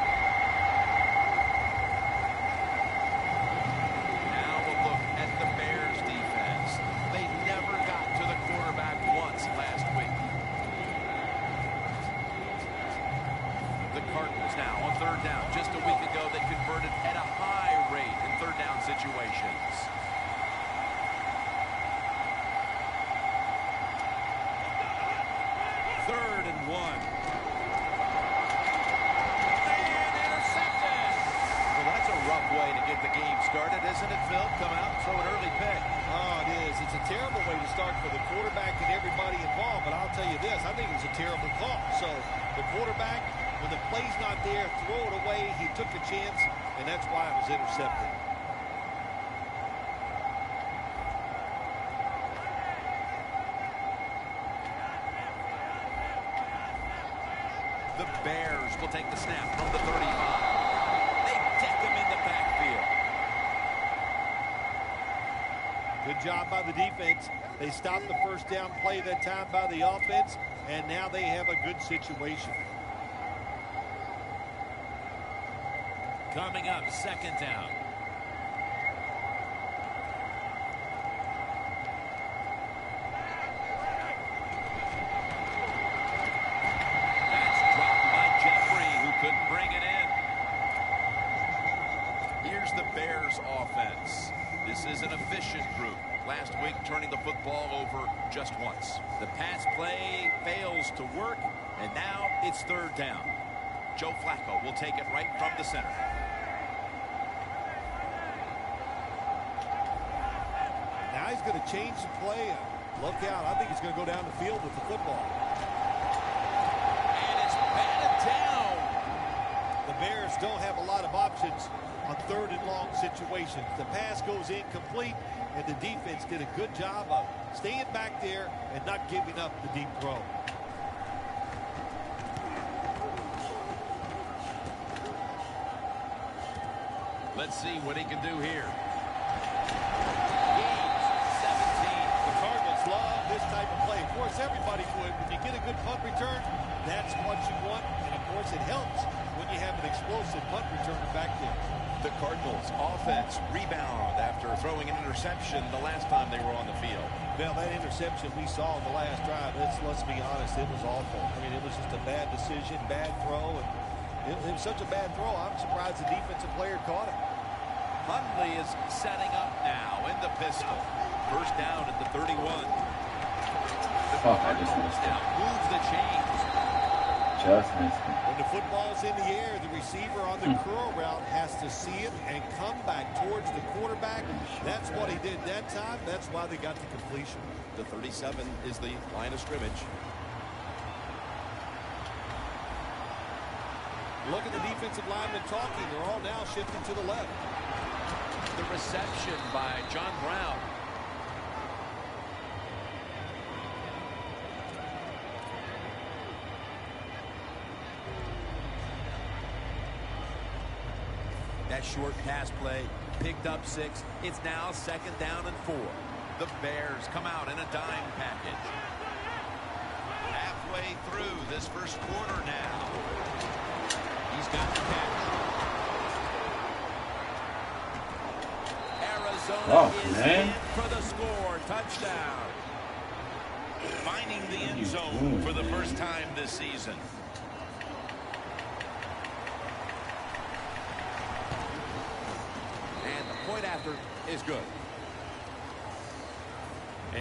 Now we'll look at the Bears defense. They never got to the quarterback once last week. The Cardinals now on 3rd down. Just a week ago, they converted at a high rate in 3rd down situations. Third and 1. And intercepted. Well, that's a rough way to get the game started, isn't it, Phil? Come out and throw an early pick. Oh, it is. It's a terrible way to start for the quarterback and everybody involved. But I'll tell you this, I think it was a terrible call. So the quarterback, when the play's not there, throw it away. He took a chance, and that's why it was intercepted. will take the snap from the 35. They deck him in the backfield. Good job by the defense. They stopped the first down play that time by the offense, and now they have a good situation. Coming up, second down. That's dropped by Jeffrey, who couldn't bring it in. Here's the Bears offense. This is an efficient group. Last week, turning the football over just once. The pass play fails to work, and now it's third down. Joe Flacco will take it right from the center. Now he's going to change the play. Look out. I think he's going to go down the field with the football. And it's batted down. The Bears don't have a lot of options on third and long situations. The pass goes incomplete, and the defense did a good job of staying back there and not giving up the deep throw. Let's see what he can do here. The Cardinals love this type of play. Of course, everybody would. When you get a good punt return, that's what you want. And, of course, it helps when you have an explosive punt returner back there. The Cardinals offense rebound after throwing an interception the last time they were on the field. Well, that interception we saw in the last drive, let's be honest, it was awful. I mean, it was just a bad decision, bad throw. And it was such a bad throw, I'm surprised the defensive player caught it. Hundley is setting up now in the pistol. First down at the 31. Fuck, I just missed it. Now moves the chains. Just missed it. When the football's in the air, the receiver on the curl route has to see it and come back towards the quarterback. That's what he did that time. That's why they got the completion. The 37 is the line of scrimmage. Look at the defensive linemen talking. They're all now shifting to the left. The reception by John Brown. That short pass play picked up 6. It's now second down and 4. The Bears come out in a dime package. Halfway through this first quarter now. He's got the catch. Arizona is in for the score. Touchdown. Finding the end zone for the first time this season. And the point after is good.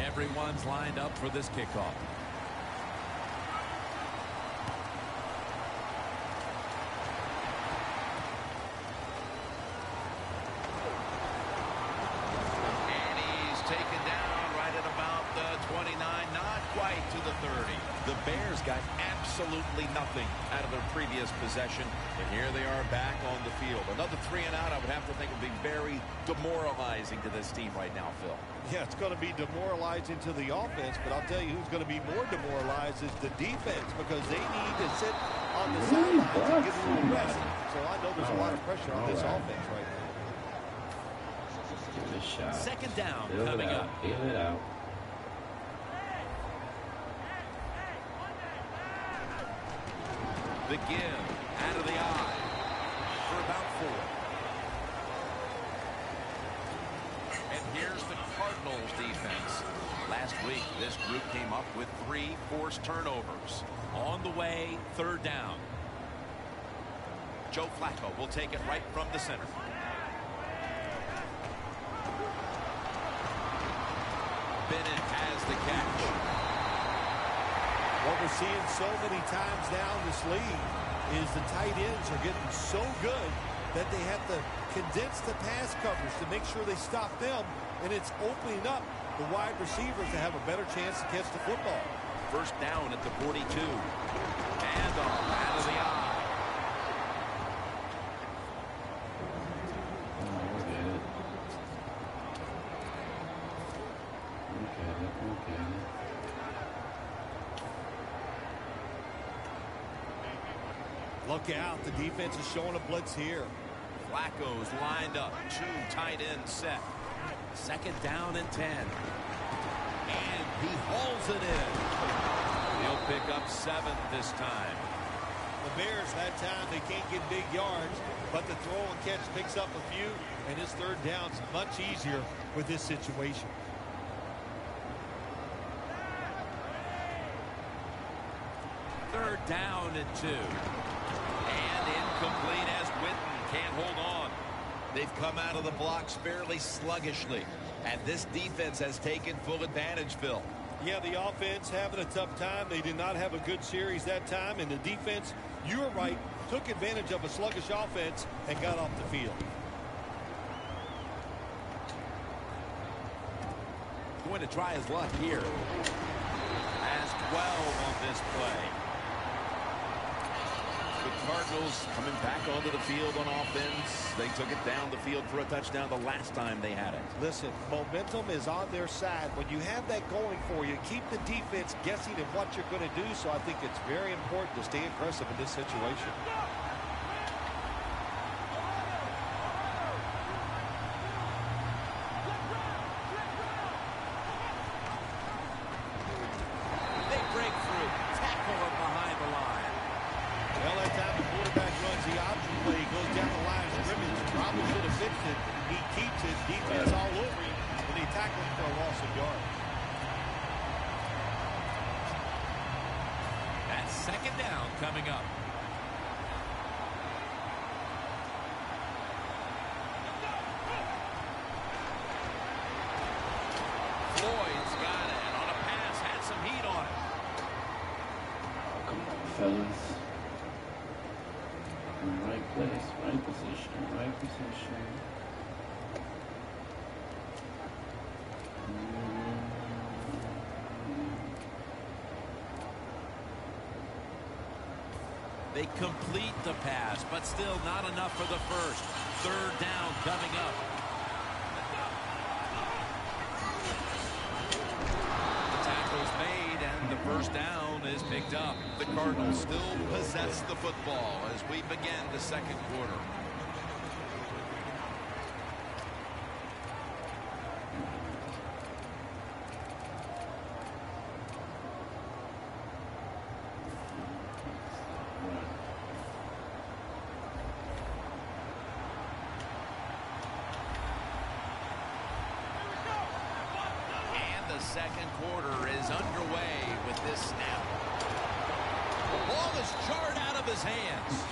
Everyone's lined up for this kickoff. The Bears got absolutely nothing out of their previous possession, and here they are back on the field. Another 3 and out, I would have to think, would be very demoralizing to this team right now, Phil. Yeah, it's going to be demoralizing to the offense, but I'll tell you who's going to be more demoralized is the defense, because they need to sit on the sidelines and get a little rest. So I know there's a lot of pressure on this offense right now. Give it a shot. Second down Feel coming up. Feel it out. The give out of the eye for about 4. And here's the Cardinals defense. Last week, this group came up with 3 forced turnovers. On the way, third down. Joe Flacco will take it right from the center. Bennett has the catch. What we're seeing so many times now in this league is the tight ends are getting so good that they have to condense the pass coverage to make sure they stop them, and it's opening up the wide receivers to have a better chance to catch the football. First down at the 42. And out of the eye. Look out. The defense is showing a blitz here. Flacco's lined up. 2 tight ends set. 2nd down and 10. And he hauls it in. He'll pick up 7 this time. The Bears, that time, they can't get big yards, but the throw and catch picks up a few, and his 3rd down's much easier with this situation. 3rd down and 2. And incomplete as Witten can't hold on. They've come out of the blocks fairly sluggishly, and this defense has taken full advantage, Phil. Yeah, the offense having a tough time. They did not have a good series that time, and the defense, you were right, took advantage of a sluggish offense and got off the field. Going to try his luck here. Has 12 on this play. The Cardinals coming back onto the field on offense. They took it down the field for a touchdown the last time they had it. Listen, momentum is on their side. When you have that going for you, keep the defense guessing at what you're going to do. So I think it's very important to stay aggressive in this situation. They break through. Tackle him behind the line. Well, that time the quarterback runs the option play, goes down the line of scrimmage. Probably should have fixed it. He keeps it. Defense all over him, and they tackle him for a loss of yards. That's 2nd down coming up. Floyd's got it, and on a pass, had some heat on it. Oh, come on, fellas. Right place, right position, right position. They complete the pass, but still not enough for the first. 3rd down coming up. The tackle's made, and the 1st down is picked up. The Cardinals still possess the football as we begin the 2nd quarter. And the 2nd quarter is underway with this snap. The ball is jarred out of his hands.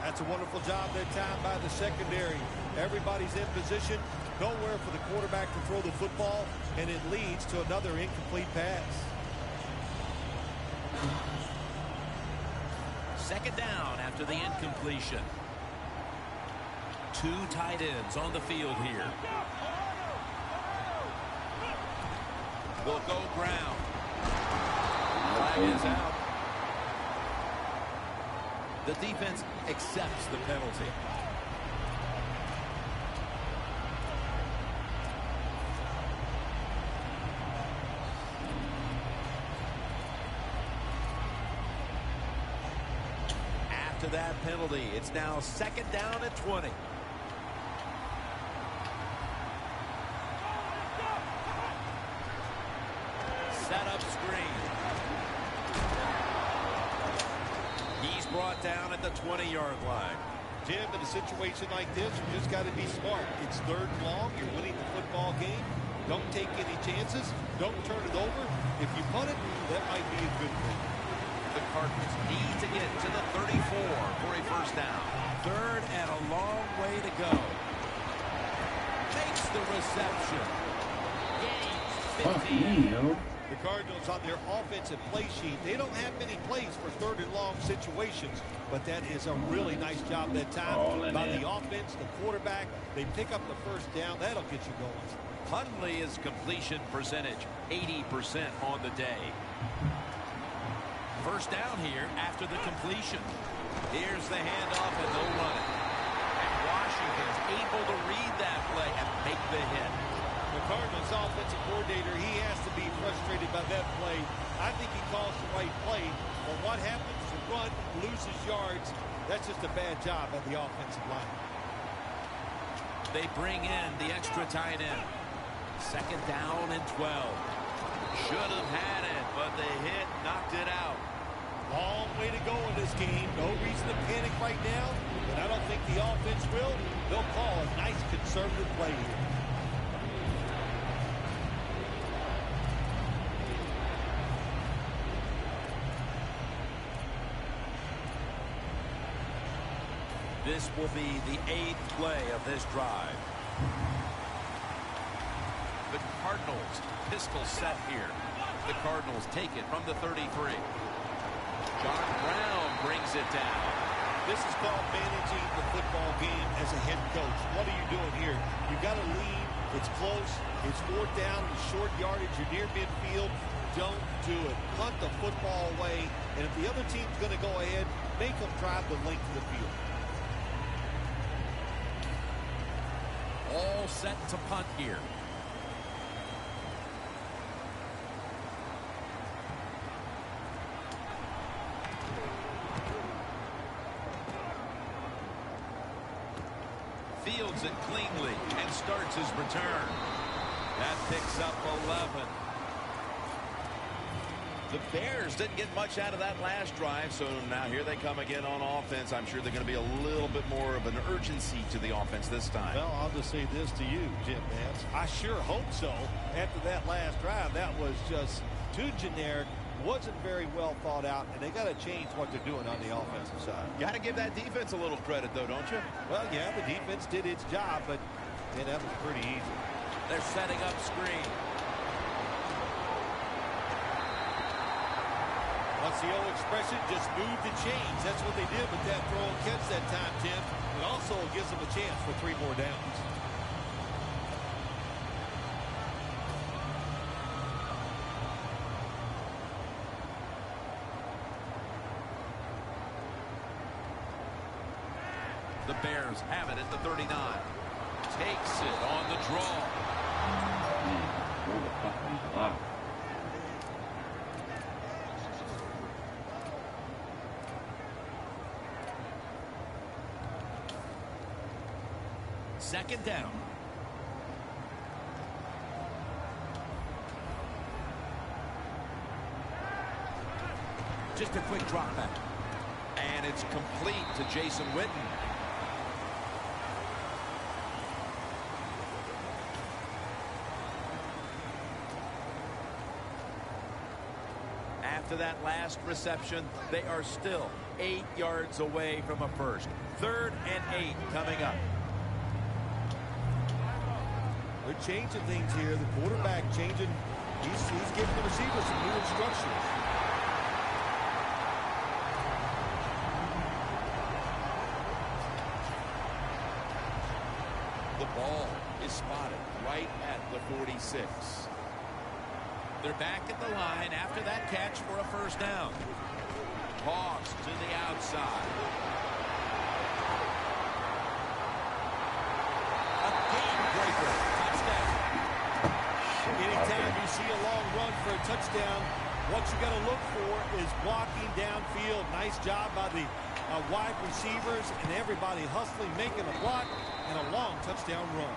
That's a wonderful job that time by the secondary. Everybody's in position. Nowhere for the quarterback to throw the football, and it leads to another incomplete pass. 2nd down after the incompletion. 2 tight ends on the field here. Will go ground. Flag is out. The defense accepts the penalty. After that penalty, it's now 2nd down at 20. Set up screen. He's brought down at the 20-yard line. Jim, in a situation like this, you just got to be smart. It's 3rd and long. You're winning the football game. Don't take any chances. Don't turn it over. If you punt it, that might be a good thing. The Cardinals need to get to the 34 for a 1st down. 3rd and a long way to go. Makes the reception. Gains 15. The Cardinals on their offensive play sheet, they don't have many plays for 3rd and long situations, but that is a really nice job that time by the offense, the quarterback. They pick up the 1st down. That'll get you going. Hundley's completion percentage, 80% on the day. 1st down here after the completion. Here's the handoff, and they'll run it. And Washington's able to read that play and make the hit. The Cardinals offensive coordinator, he has to be frustrated by that play. I think he calls the right play, but what happens the run, loses yards. That's just a bad job by the offensive line. They bring in the extra tight end. 2nd down and 12. Should have had it, but the hit knocked it out. Long way to go in this game. No reason to panic right now, but I don't think the offense will. They'll call a nice conservative play here. This will be the 8th play of this drive. The Cardinals pistol set here. The Cardinals take it from the 33. John Brown brings it down. This is called managing the football game as a head coach. What are you doing here? You got to lead. It's close. It's 4th down. It's short yardage. You're near midfield. Don't do it. Punt the football away. And if the other team's going to go ahead, make them drive the length of the field. All set to punt here. Fields it cleanly and starts his return. That picks up 11. The Bears didn't get much out of that last drive, so now here they come again on offense. I'm sure they're going to be a little bit more of an urgency to the offense this time. Well, I'll just say this to you, Jim Nance. I sure hope so. After that last drive, that was just too generic, wasn't very well thought out, and they got to change what they're doing on the offensive side. Got to give that defense a little credit, though, don't you? Well, yeah, the defense did its job, but yeah, that was pretty easy. They're setting up screen. What's the old expression? Just move the chains. That's what they did with that throw and catch that time, Tim. It also gives them a chance for 3 more downs. The Bears have it at the 39. Takes it on the draw. Wow. 2nd down. Just a quick drop back. And it's complete to Jason Witten. After that last reception, they are still 8 yards away from a first. 3rd and 8 coming up. They're changing things here. The quarterback changing. He's giving the receivers some new instructions. The ball is spotted right at the 46. They're back at the line after that catch for a first down. Toss to the outside. A game breaker. Touchdown. Anytime you see a long run for a touchdown, what you got to look for is blocking downfield. Nice job by the wide receivers and everybody hustling, making a block, and a long touchdown run.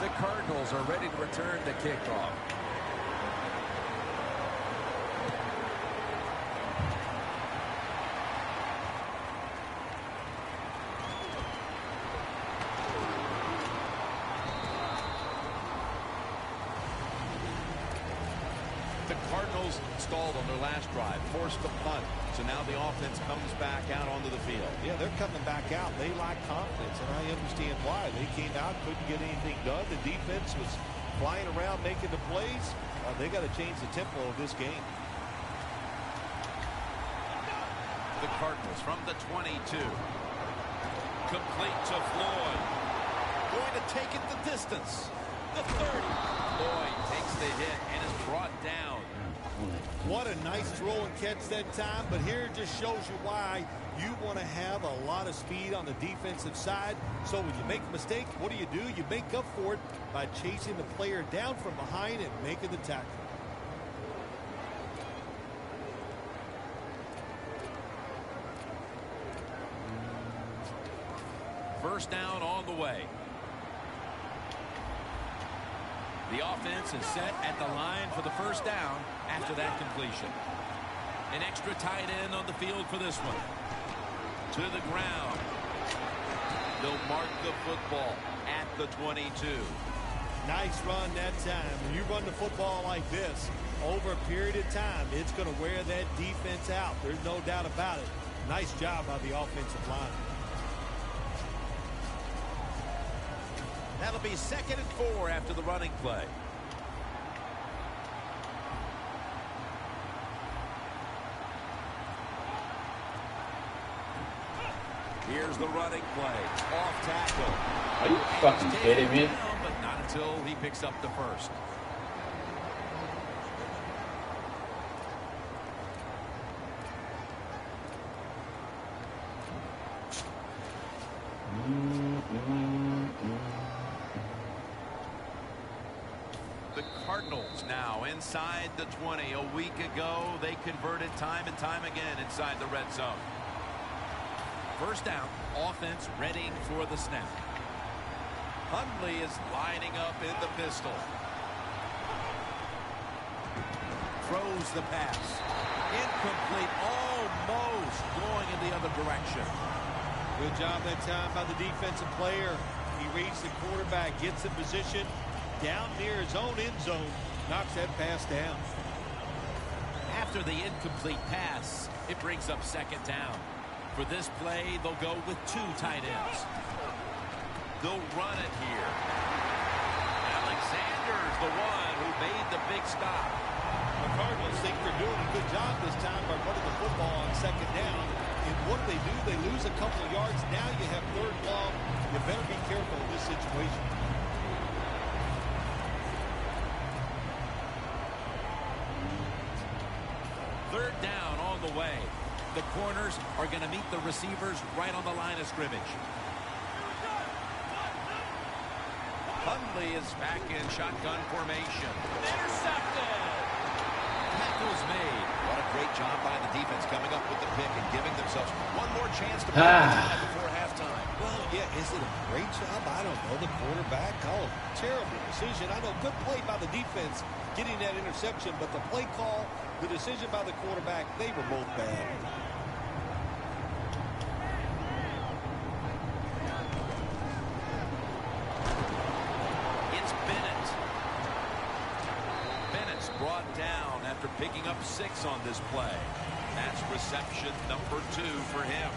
The Cardinals are ready to return the kickoff. The Cardinals stalled on their last drive, forced the punt. So now the offense comes back out onto the field. Yeah, they're coming back out. They lack confidence, and I understand why. They came out, couldn't get anything done. The defense was flying around, making the plays. They got to change the tempo of this game. The Cardinals from the 22. Complete to Floyd. Going to take it the distance. The 30. Floyd takes the hit and is brought down. What a nice throw and catch that time, but here it just shows you why you want to have a lot of speed on the defensive side. So when you make a mistake, what do? You make up for it by chasing the player down from behind and making the tackle. First down on the way. The offense is set at the line for the first down after that completion. An extra tight end on the field for this one. To the ground. They'll mark the football at the 22. Nice run that time. When you run the football like this, over a period of time, it's going to wear that defense out. There's no doubt about it. Nice job by the offensive line. That'll be 2nd and 4 after the running play. Here's the running play. Off tackle. Are you fucking kidding me? But not until he picks up the first. The Cardinals now inside the 20. A week ago, they converted time and time again inside the red zone. First down, offense readying for the snap. Hundley is lining up in the pistol. Throws the pass. Incomplete, almost going in the other direction. Good job that time by the defensive player. He reads the quarterback, gets in position down near his own end zone, knocks that pass down. After the incomplete pass, it brings up 2nd down. For this play, they'll go with 2 tight ends. They'll run it here. Alexander's the one who made the big stop. The Cardinals think they're doing a good job this time by running the football on 2nd down. And what do? They lose a couple of yards. Now you have 3rd long. You better be careful in this situation. Third down on the way. The corners are going to meet the receivers right on the line of scrimmage. Hundley is back in shotgun formation. Intercepted. Tackle's made. What a great job by the defense coming up with the pick and giving themselves one more chance to play before halftime. Well, yeah, is it a great job? I don't know. The quarterback, terrible decision. I know, good play by the defense getting that interception, but the play call, the decision by the quarterback, they were both bad. Brought down after picking up 6 on this play. That's reception number 2 for him.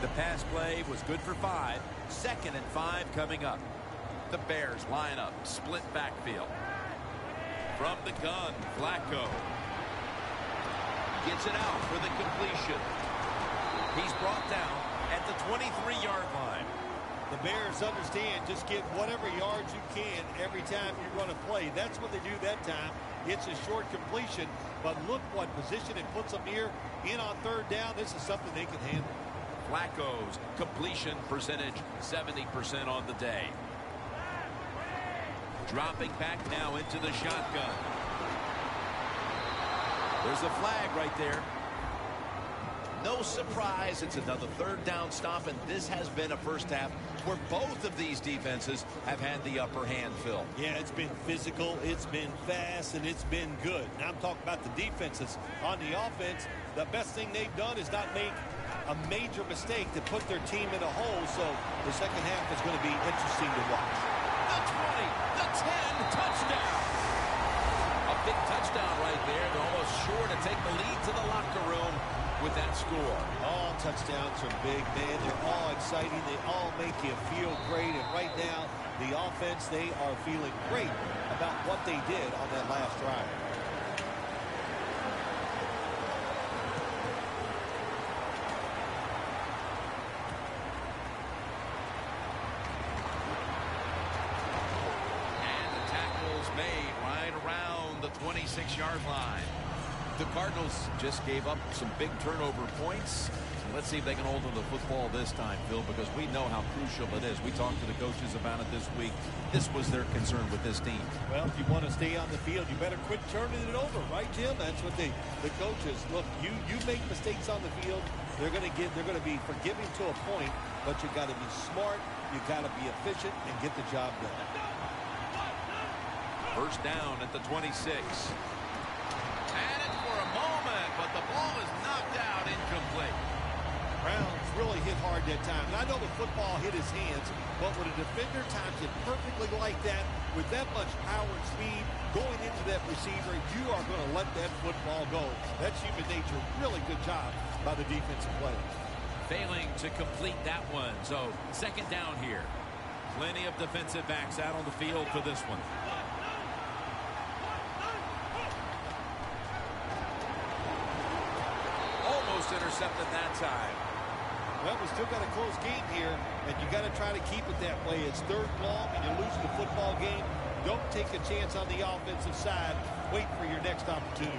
The pass play was good for 5. 2nd and 5 coming up. The Bears line up, split backfield. From the gun, Flacco gets it out for the completion. He's brought down at the 23-yard line. The Bears understand just get whatever yards you can every time you run a play. That's what they do that time. It's a short completion, but look what position it puts them here in on 3rd down. This is something they can handle. Flacco's completion percentage 70% on the day. Dropping back now into the shotgun. There's a flag right there. No surprise, it's another 3rd down stop, and this has been a first half where both of these defenses have had the upper hand, Phil. Yeah, it's been physical, it's been fast, and it's been good. Now I'm talking about the defenses. On the offense, the best thing they've done is not make a major mistake to put their team in a hole, so the second half is going to be interesting to watch. The 20, the 10, touchdown. A big touchdown right there. They're almost sure to take the lead to the locker room with that score. All touchdowns are big, man. They're all exciting. They all make you feel great. And right now, the offense, they are feeling great about what they did on that last drive. And the tackle's made right around the 26-yard line. The Cardinals just gave up some big turnover points. Let's see if they can hold on to the football this time, Phil, because we know how crucial it is. We talked to the coaches about it this week. This was their concern with this team. Well, if you want to stay on the field, you better quit turning it over, right, Jim? That's what the coaches look. You make mistakes on the field, they're going to be forgiving to a point, but you got to be smart, you got to be efficient, and get the job done. First down at the 26. Had it for a moment, but the ball is knocked out, incomplete. Browns really hit hard that time. And I know the football hit his hands, but when a defender times it perfectly like that, with that much power and speed going into that receiver, you are going to let that football go. That's human nature. Really good job by the defensive players. Failing to complete that one. So second down here. Plenty of defensive backs out on the field for this one. Almost intercepted that time. Well, we still got a close game here, and you got to try to keep it that way. It's third and long, and you're losing the football game. Don't take a chance on the offensive side. Wait for your next opportunity.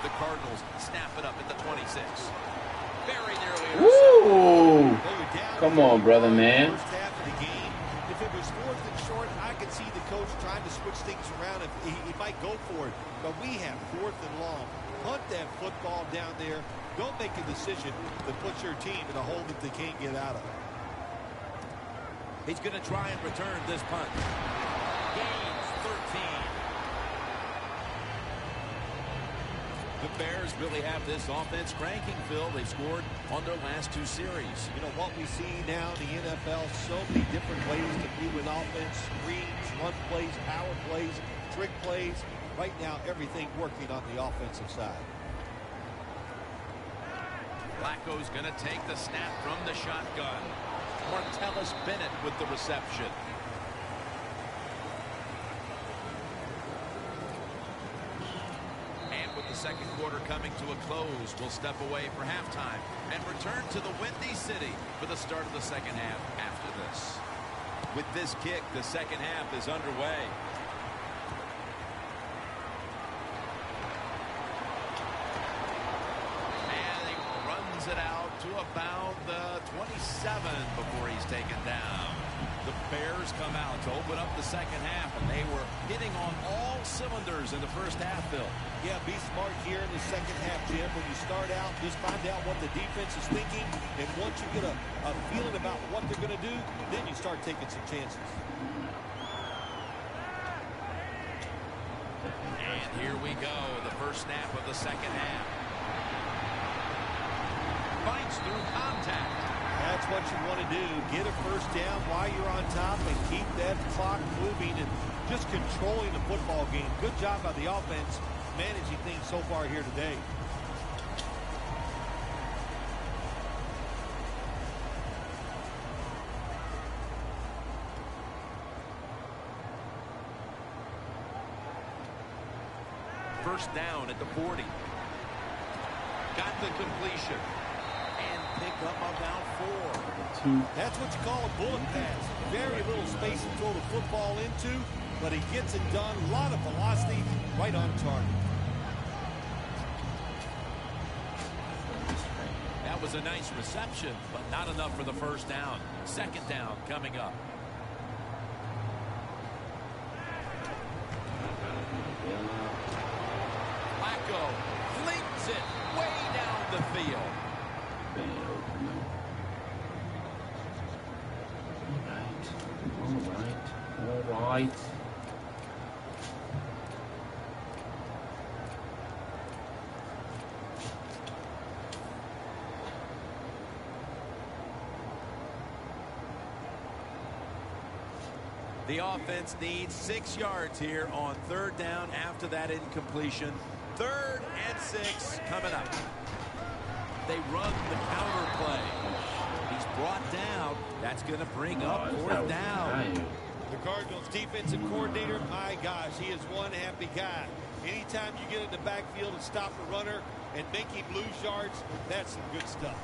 The Cardinals snap it up at the 26. Very nearly intercepted. Ooh! Come on, brother, man. First half of the game. If it was fourth and short, I could see the coach trying to switch things around. If he might go for it. But we have fourth and long. Punt that football down there. Don't make a decision that puts your team in a hole that they can't get out of. He's going to try and return this punt. Gains 13. The Bears really have this offense cranking, Phil. They've scored on their last two series. You know what we see now in the NFL, so many different ways to move an offense. Screens, run plays, power plays, trick plays. Right now, everything working on the offensive side. Flacco's going to take the snap from the shotgun. Martellus Bennett with the reception. And with the second quarter coming to a close, we'll step away for halftime and return to the Windy City for the start of the second half after this. With this kick, the second half is underway. It out to about the 27 before he's taken down. The Bears come out to open up the second half, and they were hitting on all cylinders in the first half, Bill. Yeah, be smart here in the second half, Jim. When you start out, just find out what the defense is thinking, and once you get a feeling about what they're going to do, then you start taking some chances. And here we go, the first snap of the second half. Fights through contact. That's what you want to do. Get a first down while you're on top and keep that clock moving and just controlling the football game. Good job by the offense managing things so far here today. First down at the 40. Got the completion. Pick up about 4. That's what you call a bullet pass. Very little space to throw the football into, but he gets it done. A lot of velocity, right on target. That was a nice reception, but not enough for the first down. Second down coming up. Flacco flings it way down the field. All right. The offense needs 6 yards here on third down after that incompletion. 3rd and 6 coming up. They run the counter play. He's brought down. That's going to bring up 4th down. The Cardinals defensive coordinator, my gosh, he is one happy guy. Anytime you get in the backfield and stop a runner and make him lose yards, that's some good stuff.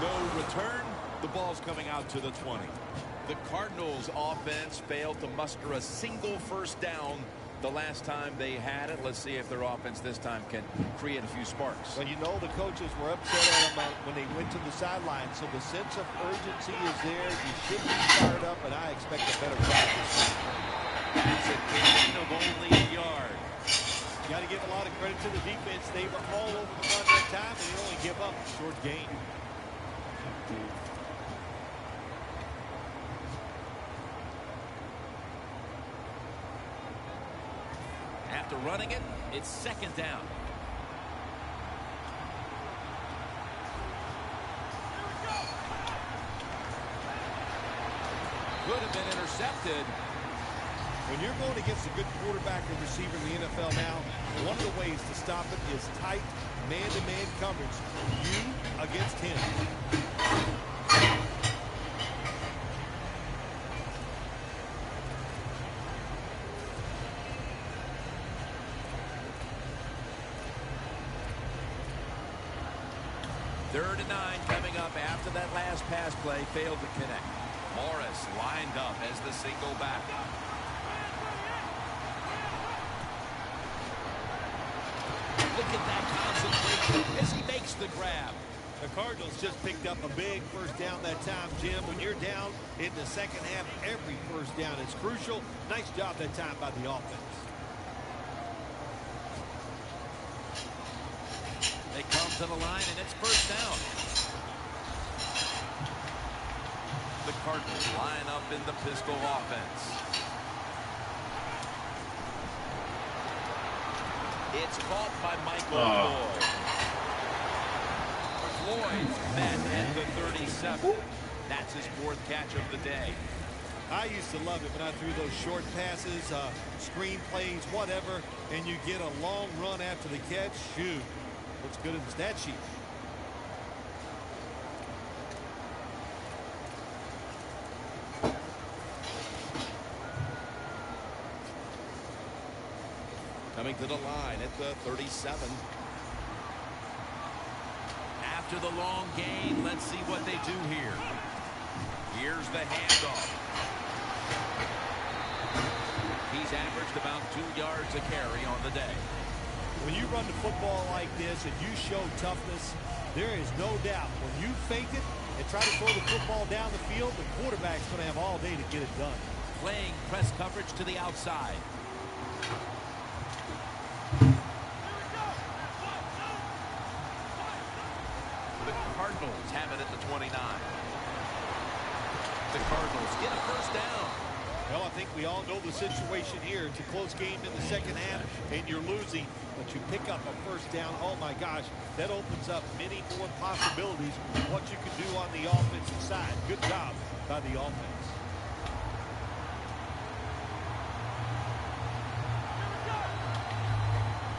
no return. The ball's coming out to the 20. The Cardinals offense failed to muster a single first down the last time they had it. Let's see if their offense this time can create a few sparks. Well, you know the coaches were upset at them when they went to the sideline, so the sense of urgency is there. You should be fired up, and I expect a better practice. That's a gain of only a yard. You got to give a lot of credit to the defense. They were all over the run that time, and they only give up a short gain. After running it, it's second down. Could have been intercepted. When you're going against a good quarterback or receiver in the NFL now, one of the ways to stop it is tight man-to-man coverage. You against him. Third and 9 coming up after that last pass play failed to connect. Morris lined up as the single back. Look at that concentration as he makes the grab. The Cardinals just picked up a big first down that time, Jim. When you're down in the second half, every first down is crucial. Nice job that time by the offense. They come to the line, and it's first down. The Cardinals line up in the pistol offense. It's caught by Michael Floyd. Floyd's met at the 37. That's his fourth catch of the day. I used to love it when I threw those short passes, screen plays, whatever, and you get a long run after the catch. Shoot. Looks good in the stat sheet. Coming to the line at the 37. After the long gain, let's see what they do here. Here's the handoff. He's averaged about 2 yards a carry on the day. When you run the football like this and you show toughness, there is no doubt when you fake it and try to throw the football down the field, the quarterback's going to have all day to get it done. Playing press coverage to the outside. The Cardinals have it at the 29. The Cardinals get a first down. Well, I think we all know the situation here. It's a close game in the second half, and you're losing, but you pick up a first down. Oh, my gosh, that opens up many more possibilities of what you can do on the offensive side. Good job by the offense.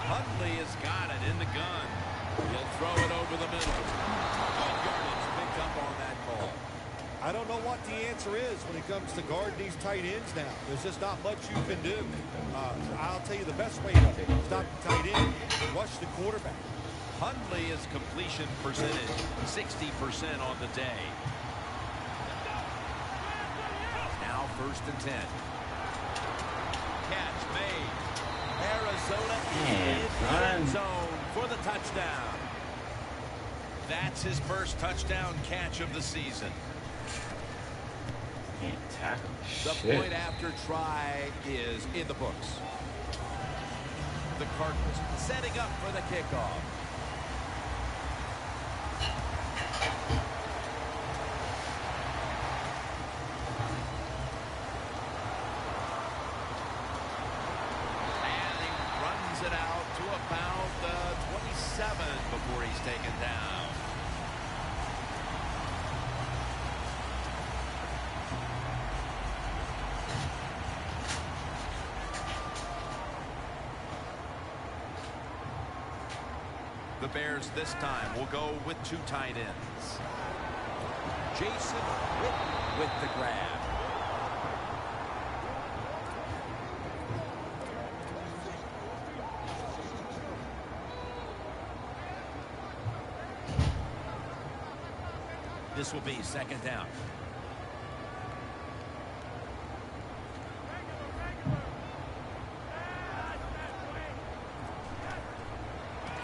Huntley has got it in the gun. He'll throw it over the middle. Good yardage picked up on that call. I don't know what the answer is when it comes to guarding these tight ends now. There's just not much you can do. I'll tell you the best way to stop the tight end, rush the quarterback. Huntley is completion percentage 60% on the day. Now first and 10. Catch made. Arizona in the end zone for the touchdown. That's his first touchdown catch of the season. Can't tackle The shit. point after try is in the books. The Cardinals setting up for the kickoff. And he runs it out to about the 27 before he's taken down. The Bears this time will go with two tight ends. Jason Witten with the grab. This will be second down.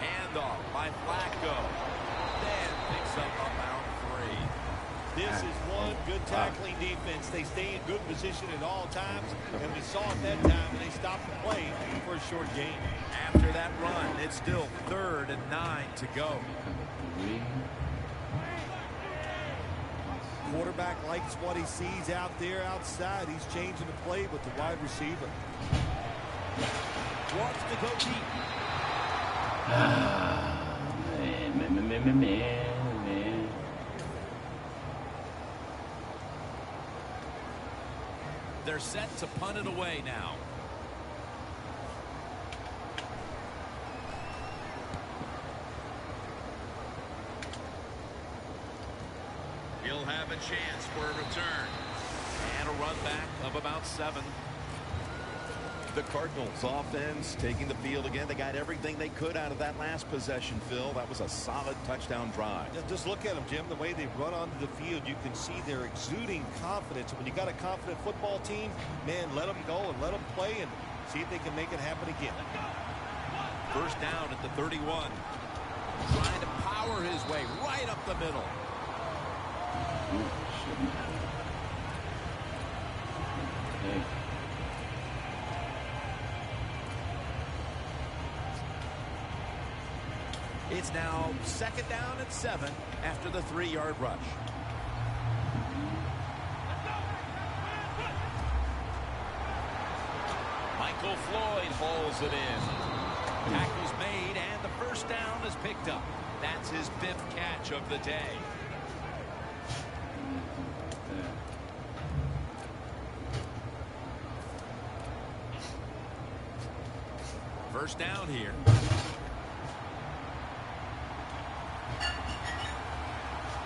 Handoff by Flacco. Then picks up about 3. This is one good tackling defense. They stay in good position at all times, and we saw it that time, and they stopped the play for a short gain. After that run, it's still 3rd and 9 to go. Quarterback likes what he sees out there outside. He's changing the play with the wide receiver. Wants to go deep. Man. They're set to punt it away now. He'll have a chance for a return. And a run back of about 7. The Cardinals offense taking the field again. They got everything they could out of that last possession, Phil. That was a solid touchdown drive. Yeah, just look at them, Jim. The way they run onto the field, you can see they're exuding confidence. When you got a confident football team, man, let them go and let them play and see if they can make it happen again. First down at the 31. Trying to power his way right up the middle. It's now second down and 7 after the 3-yard rush. Michael Floyd hauls it in. Tackle's made and the first down is picked up. That's his 5th catch of the day. First down here.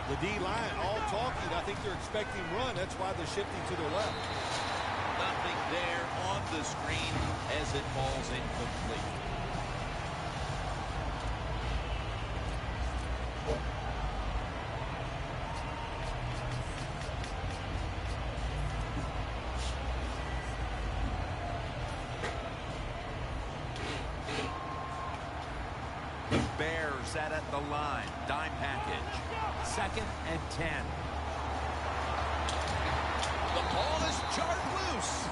The D-line all talking. I think they're expecting run. That's why they're shifting to their left. Nothing there on the screen as it falls incomplete. The Bears set at the line. Dime package. 2nd and 10. The ball is jarred loose.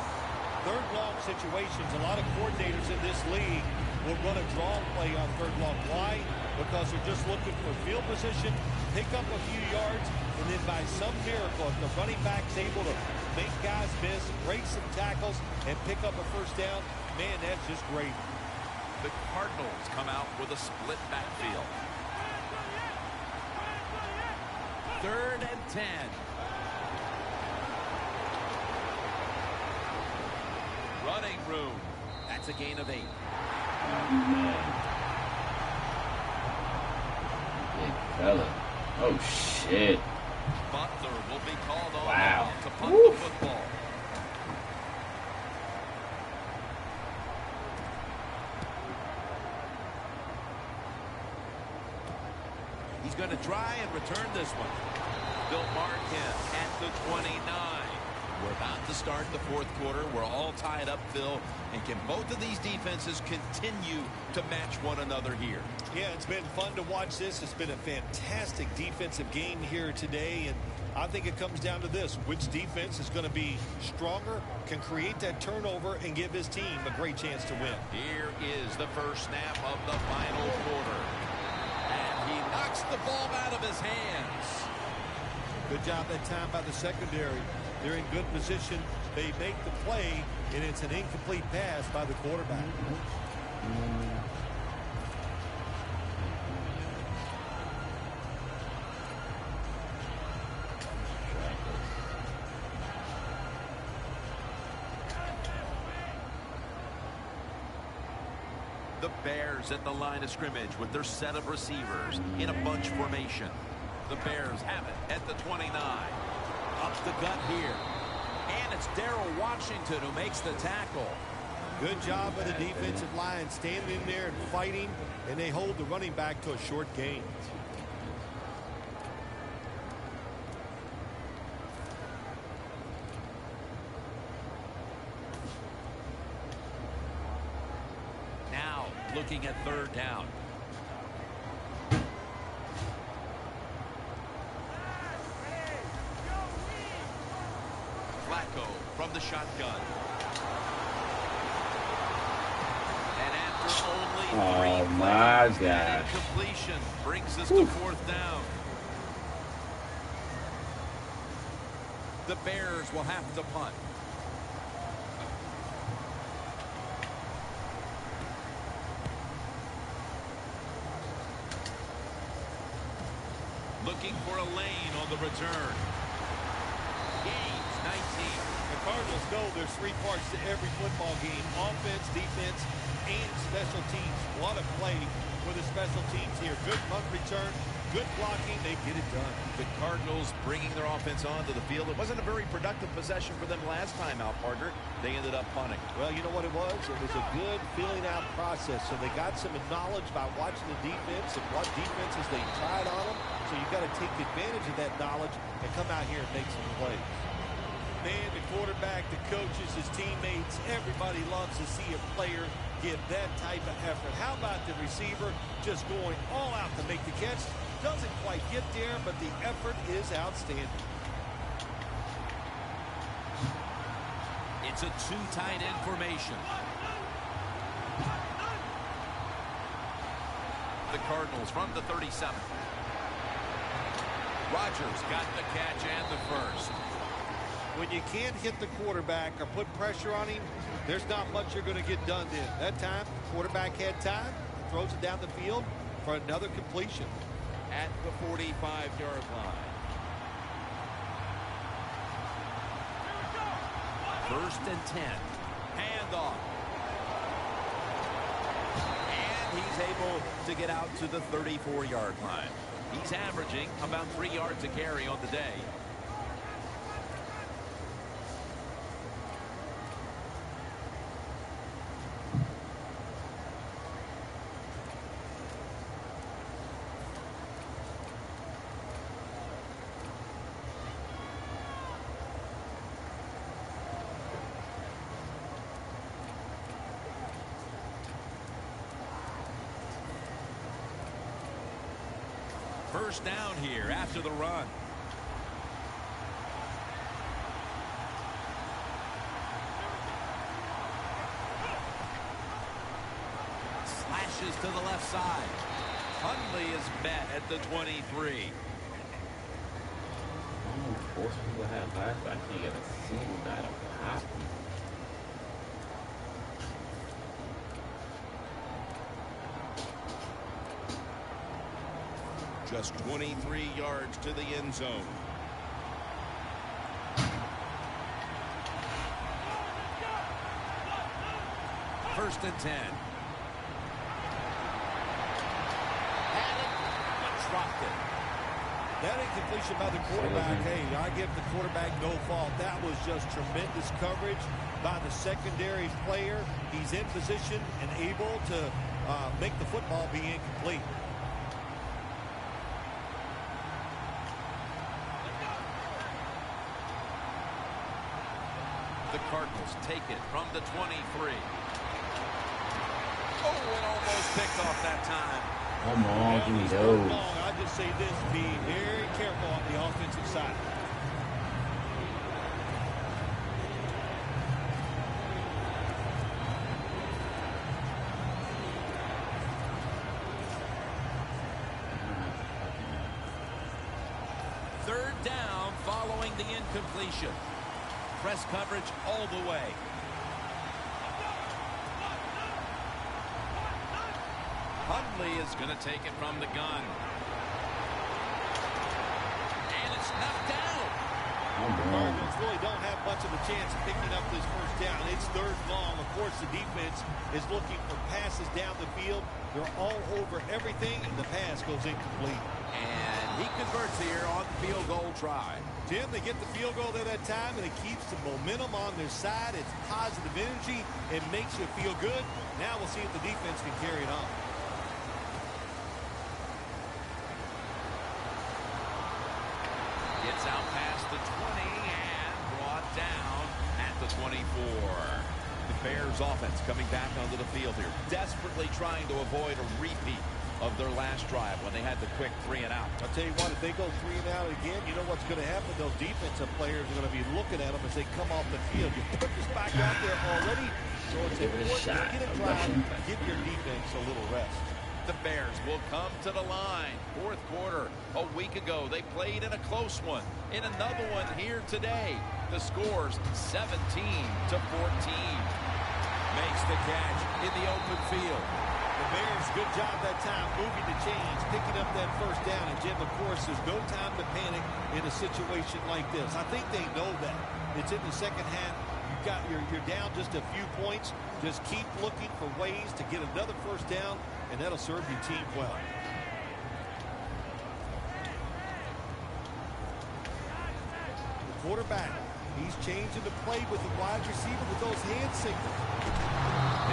Third long situations. A lot of coordinators in this league will run a draw play on third long. Why? Because they're just looking for field position, pick up a few yards, and then by some miracle, if the running back's able to make guys miss, break some tackles, and pick up a first down, man, that's just great. The Cardinals come out with a split backfield. 3rd and 10. Running room. That's a gain of 8. Big fella. Oh, shit. Butler will be called on to punt Woo. the football. He's going to try and return this one. They'll mark him at the 29. We're about to start the 4th quarter. We're all tied up, Phil. And can both of these defenses continue to match one another here? Yeah, it's been fun to watch this. It's been a fantastic defensive game here today. And I think it comes down to this. Which defense is going to be stronger, can create that turnover, and give his team a great chance to win. Here is the first snap of the final quarter. And he knocks the ball out of his hands. Good job that time by the secondary. They're in good position. They make the play, and it's an incomplete pass by the quarterback. The Bears at the line of scrimmage with their set of receivers in a bunch formation. The Bears have it at the 29. Up the gut here. And it's Darrell Washington who makes the tackle. Good job by the defensive line standing in there and fighting, and they hold the running back to a short gain. looking at 3rd down. Flacco from the shotgun. And after only 3 plays, that incompletion brings us to 4th down. The Bears will have to punt. Looking for a lane on the return. Gains 19. The Cardinals know there's 3 parts to every football game: offense, defense, and special teams. What a play for the special teams here. Good punt return, good blocking. They get it done. The Cardinals bringing their offense onto the field. It wasn't a very productive possession for them last time out, partner. They ended up punting. Well, you know what it was? It was a good filling out process. So they got some knowledge by watching the defense and what defenses they tried on them. So you've got to take advantage of that knowledge and come out here and make some plays. Man, the quarterback, the coaches, his teammates, everybody loves to see a player give that type of effort. How about the receiver just going all out to make the catch? Doesn't quite get there, but the effort is outstanding. It's a 2 tight end formation. The Cardinals from the 37. Rodgers got the catch and the first. When you can't hit the quarterback or put pressure on him, there's not much you're going to get done then. That time, quarterback had time, throws it down the field for another completion. At the 45-yard line. 1st and 10. Handoff. And he's able to get out to the 34-yard line. He's averaging about 3 yards a carry on the day. First down here after the run. Slashes to the left side. Hundley is met at the 23. Force people have last, but I can't get a single guy to pop them. Just 23 yards to the end zone. First and 10. Had it, but dropped it. That incompletion by the quarterback, hey, I give the quarterback no fault. That was just tremendous coverage by the secondary player. He's in position and able to make the football be incomplete. The Cardinals take it from the 23. Oh, it almost picked off that time. Come on, give me those. I just say this, be very careful on the offensive side. Third down following the incompletion. Press coverage all the way. Hundley is going to take it from the gun. And it's knocked down. The Cardinals really don't have much of a chance of picking up this first down. It's 3rd long. Of course, the defense is looking for passes down the field. They're all over everything, and the pass goes incomplete. And he converts here on the field goal try. Jim, they get the field goal there that time, and it keeps the momentum on their side. It's positive energy. It makes you feel good. Now we'll see if the defense can carry it on. Gets out past the 20 and brought down at the 24. The Bears offense coming back onto the field here, desperately trying to avoid a repeat of their last drive when they had the quick 3 and out. I'll tell you what, if they go 3 and out again, you know what's going to happen? Those defensive players are going to be looking at them as they come off the field. You put this back out there already, so it's important to get a drive, give your defense a little rest. The Bears will come to the line. Fourth quarter. A week ago, they played in a close one. In another one here today. The score's 17-14. Makes the catch in the open field. The Bears, good job that time moving the chains, picking up that first down. And Jim, of course, there's no time to panic in a situation like this. I think they know that. It's in the second half. You're down just a few points. Just keep looking for ways to get another first down, and that'll serve your team well. The quarterback, he's changing the play with the wide receiver with those hand signals.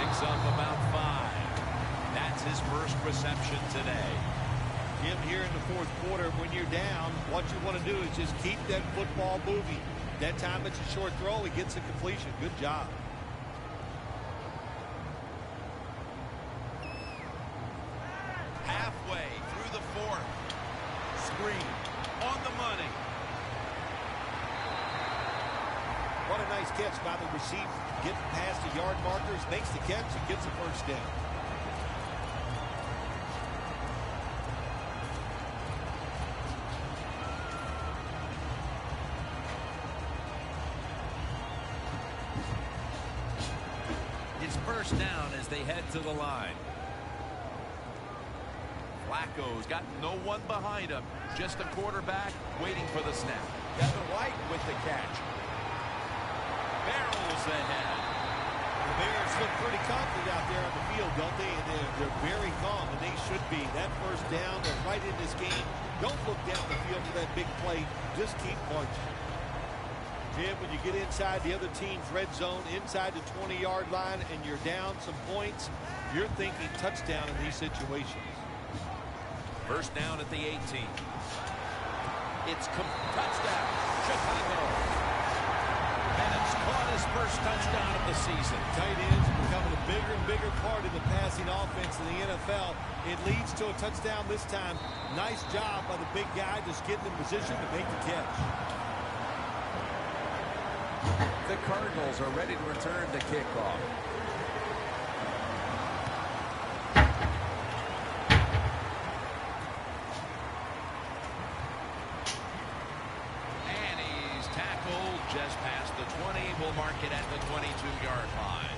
Picks up about 5. That's his first reception today. Jim, here in the fourth quarter, when you're down, what you want to do is just keep that football moving. That time it's a short throw. He gets a completion. Good job. Halfway through the fourth. Screen on the money. What a nice catch by the receiver. Getting past the yard markers, makes the catch, and gets a first down. First down as they head to the line. Flacco's got no one behind him. Just a quarterback waiting for the snap. Devin White with the catch. Barrels ahead. The Bears look pretty confident out there on the field, don't they? And they're very calm, and they should be. That first down, they're right in this game. Don't look down the field for that big play. Just keep marching. Jim, when you get inside the other team's red zone, inside the 20-yard line, and you're down some points, you're thinking touchdown in these situations. First down at the 18. It's touchdown, Chicago. And it's caught his first touchdown of the season. Tight ends are becoming a bigger and bigger part of the passing offense in the NFL. It leads to a touchdown this time. Nice job by the big guy just getting in position to make the catch. The Cardinals are ready to return the kickoff. And he's tackled just past the 20. We'll mark it at the 22-yard line.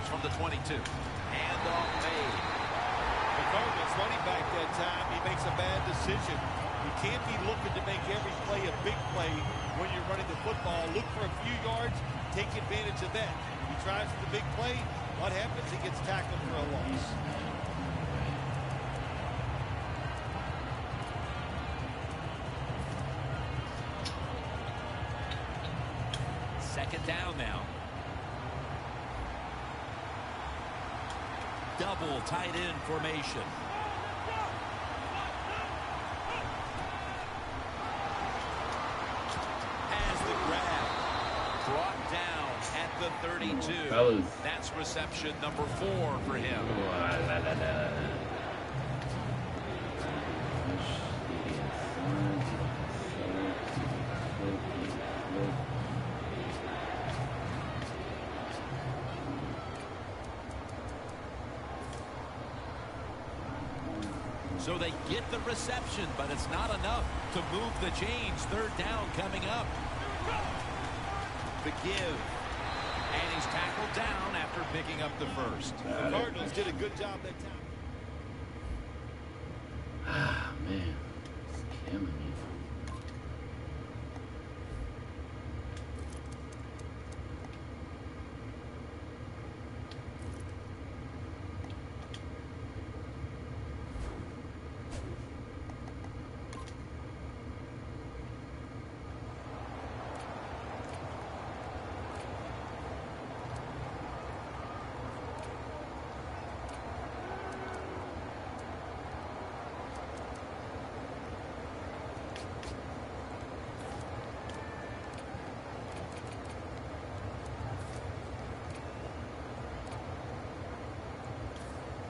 From the 22. Handoff made. The Cardinals running back that time, he makes a bad decision. You can't be looking to make every play a big play when you're running the football. Look for a few yards, take advantage of that. He tries for the big play. What happens? He gets tackled for a loss. Second down now. Double tight end formation. Has the grab. Brought down at the 32. Fellas. That's reception number 4 for him. So they get the reception, but it's not enough to move the chains. Third down coming up. The give. And he's tackled down after picking up the first. The Cardinals did a good job that time. Ah, man. It's killing me.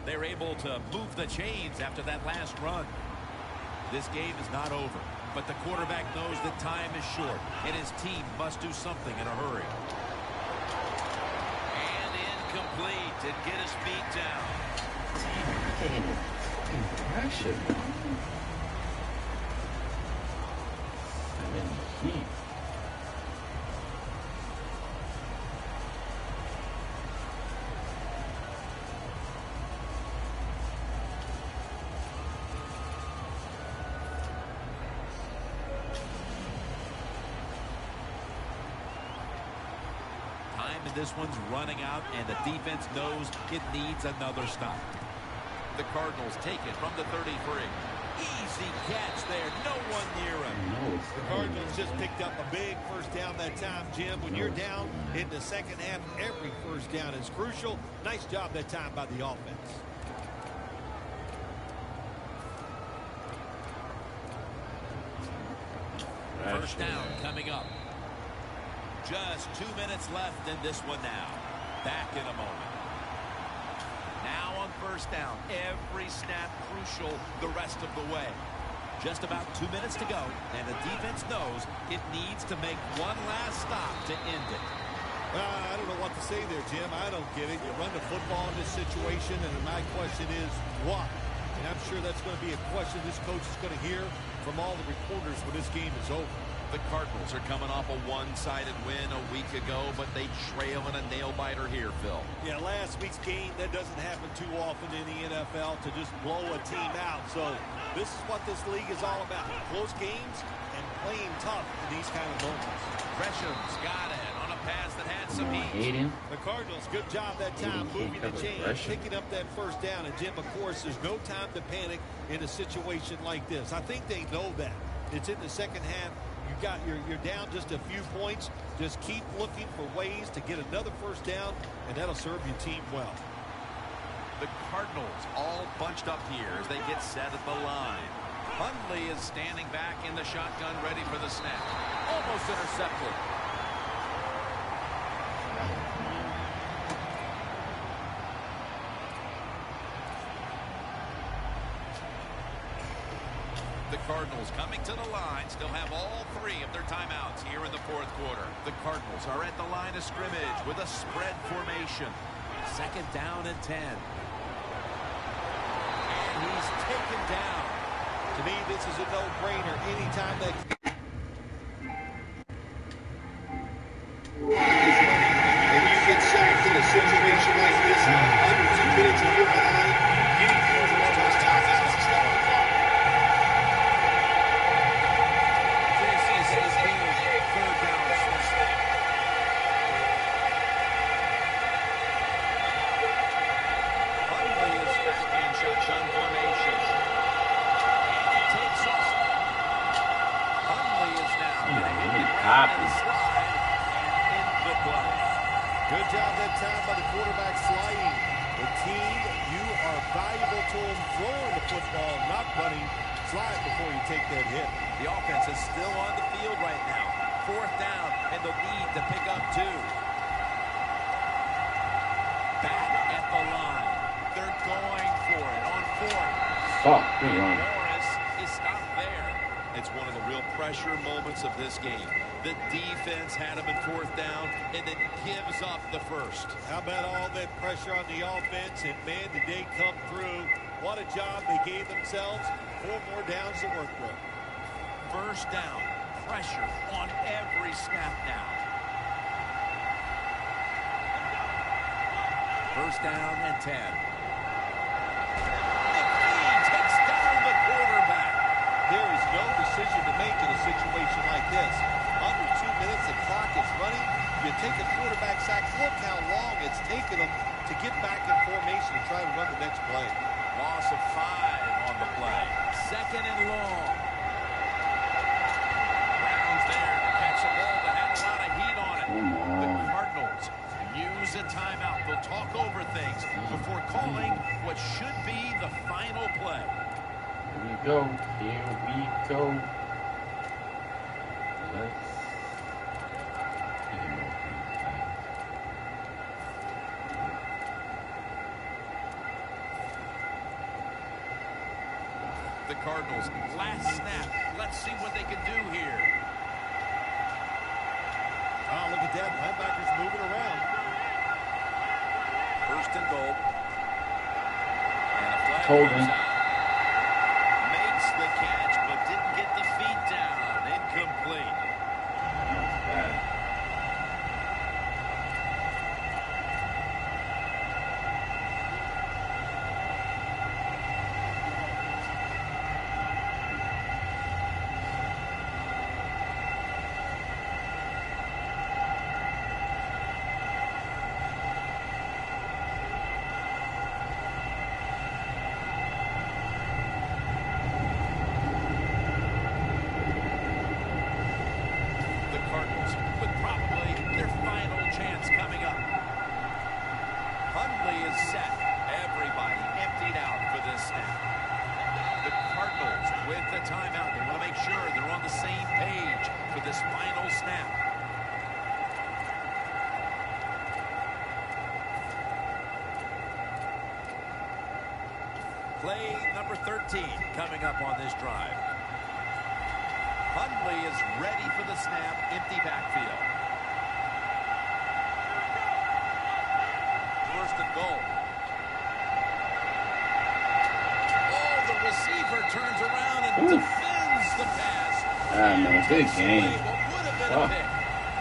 They're able to move the chains after that last run. This game is not over, but the quarterback knows that time is short, and his team must do something in a hurry. And incomplete. Didn't get his feet down. Pressure, man. I'm in the heat. This one's running out, and the defense knows it needs another stop. The Cardinals take it from the 33. Easy catch there. No one near him. The Cardinals just picked up a big first down that time, Jim. When you're down in the second half, every first down is crucial. Nice job that time by the offense. First down coming up. Just 2 minutes left in this one now. Back in a moment. Now on first down. Every snap crucial the rest of the way. Just about 2 minutes to go, and the defense knows it needs to make one last stop to end it. I don't know what to say there, Jim. I don't get it. You run the football in this situation, and my question is, why? And I'm sure that's going to be a question this coach is going to hear from all the reporters when this game is over. The Cardinals are coming off a one-sided win a week ago, but they trail in a nail-biter here, Phil. Yeah, last week's game, that doesn't happen too often in the NFL to just blow a team out. So this is what this league is all about. Close games and playing tough in these kind of moments. Gresham's got it on a pass that had some heat. The Cardinals, good job that time moving the chain, picking up that first down. And, Jim, of course, there's no time to panic in a situation like this. I think they know that. It's in the second half. You're down just a few points. Just keep looking for ways to get another first down, and that'll serve your team well. The Cardinals all bunched up here as they get set at the line. Hundley is standing back in the shotgun, ready for the snap. Almost intercepted. The Cardinals coming to the line, still have all three of their timeouts here in the fourth quarter. The Cardinals are at the line of scrimmage with a spread formation. Second down and 10. And he's taken down. To me, this is a no-brainer. Anytime that... And you get sacked in a situation like this, under 2 minutes and you're behind, getting through the first down is a step on the clock. Good job that time by the quarterback sliding. The team, you are valuable to them throwing the football, not running. Slide before you take that hit. The offense is still on the field right now. Fourth down, and the lead to pick up 2. Back at the line. They're going for it on 4th. Morris is stopped there. It's one of the real pressure moments of this game. The defense had him in 4th down and then gives up the first. How about all that pressure on the offense? And, man, did they come through. What a job they gave themselves. 4 more downs to work with. First down. Pressure on every snap now. First down and 10. McLean takes down the quarterback. There is no decision to make in a situation like this. Under 2 minutes, the clock is running. You take a quarterback sack. Look how long it's taken them to get back in formation and try to run the next play. Loss of 5 on the play. Second and long. Brown's there to catch a ball that had a lot of heat on it. The Cardinals use a timeout. They'll talk over things before calling what should be the final play. Here we go. Here we go. Let's Cardinals. Last snap. Let's see what they can do here. Oh, look at that. Linebackers moving around. First and goal. And a flag Holding. goes out. Makes the catch, but didn't get the feet down. Incomplete. Play number 13 coming up on this drive. Hundley is ready for the snap. Empty backfield. First and goal. Oh, the receiver turns around and defends the pass. Man, big game. What would have been a pick.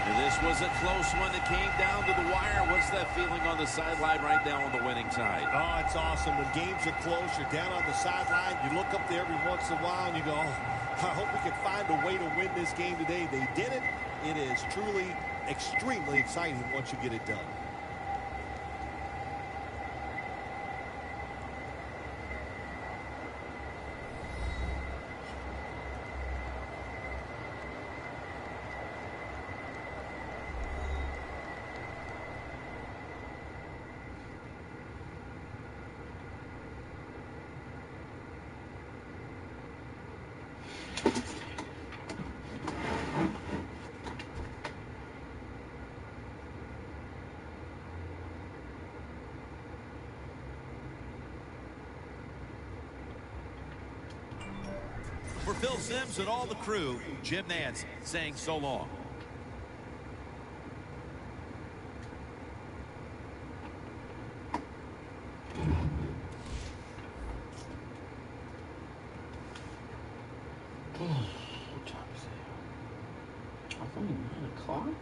This was a close one that came down to the wire. What's that feeling on the sideline right now on the winning side? Oh, it's awesome. When games are close, you're down on the sideline. You look up there every once in a while and you go, oh, I hope we can find a way to win this game today. They did it. It is truly extremely exciting once you get it done. For Phil Simms and all the crew, Jim Nantz saying so long. What time is it? It's only 9 o'clock?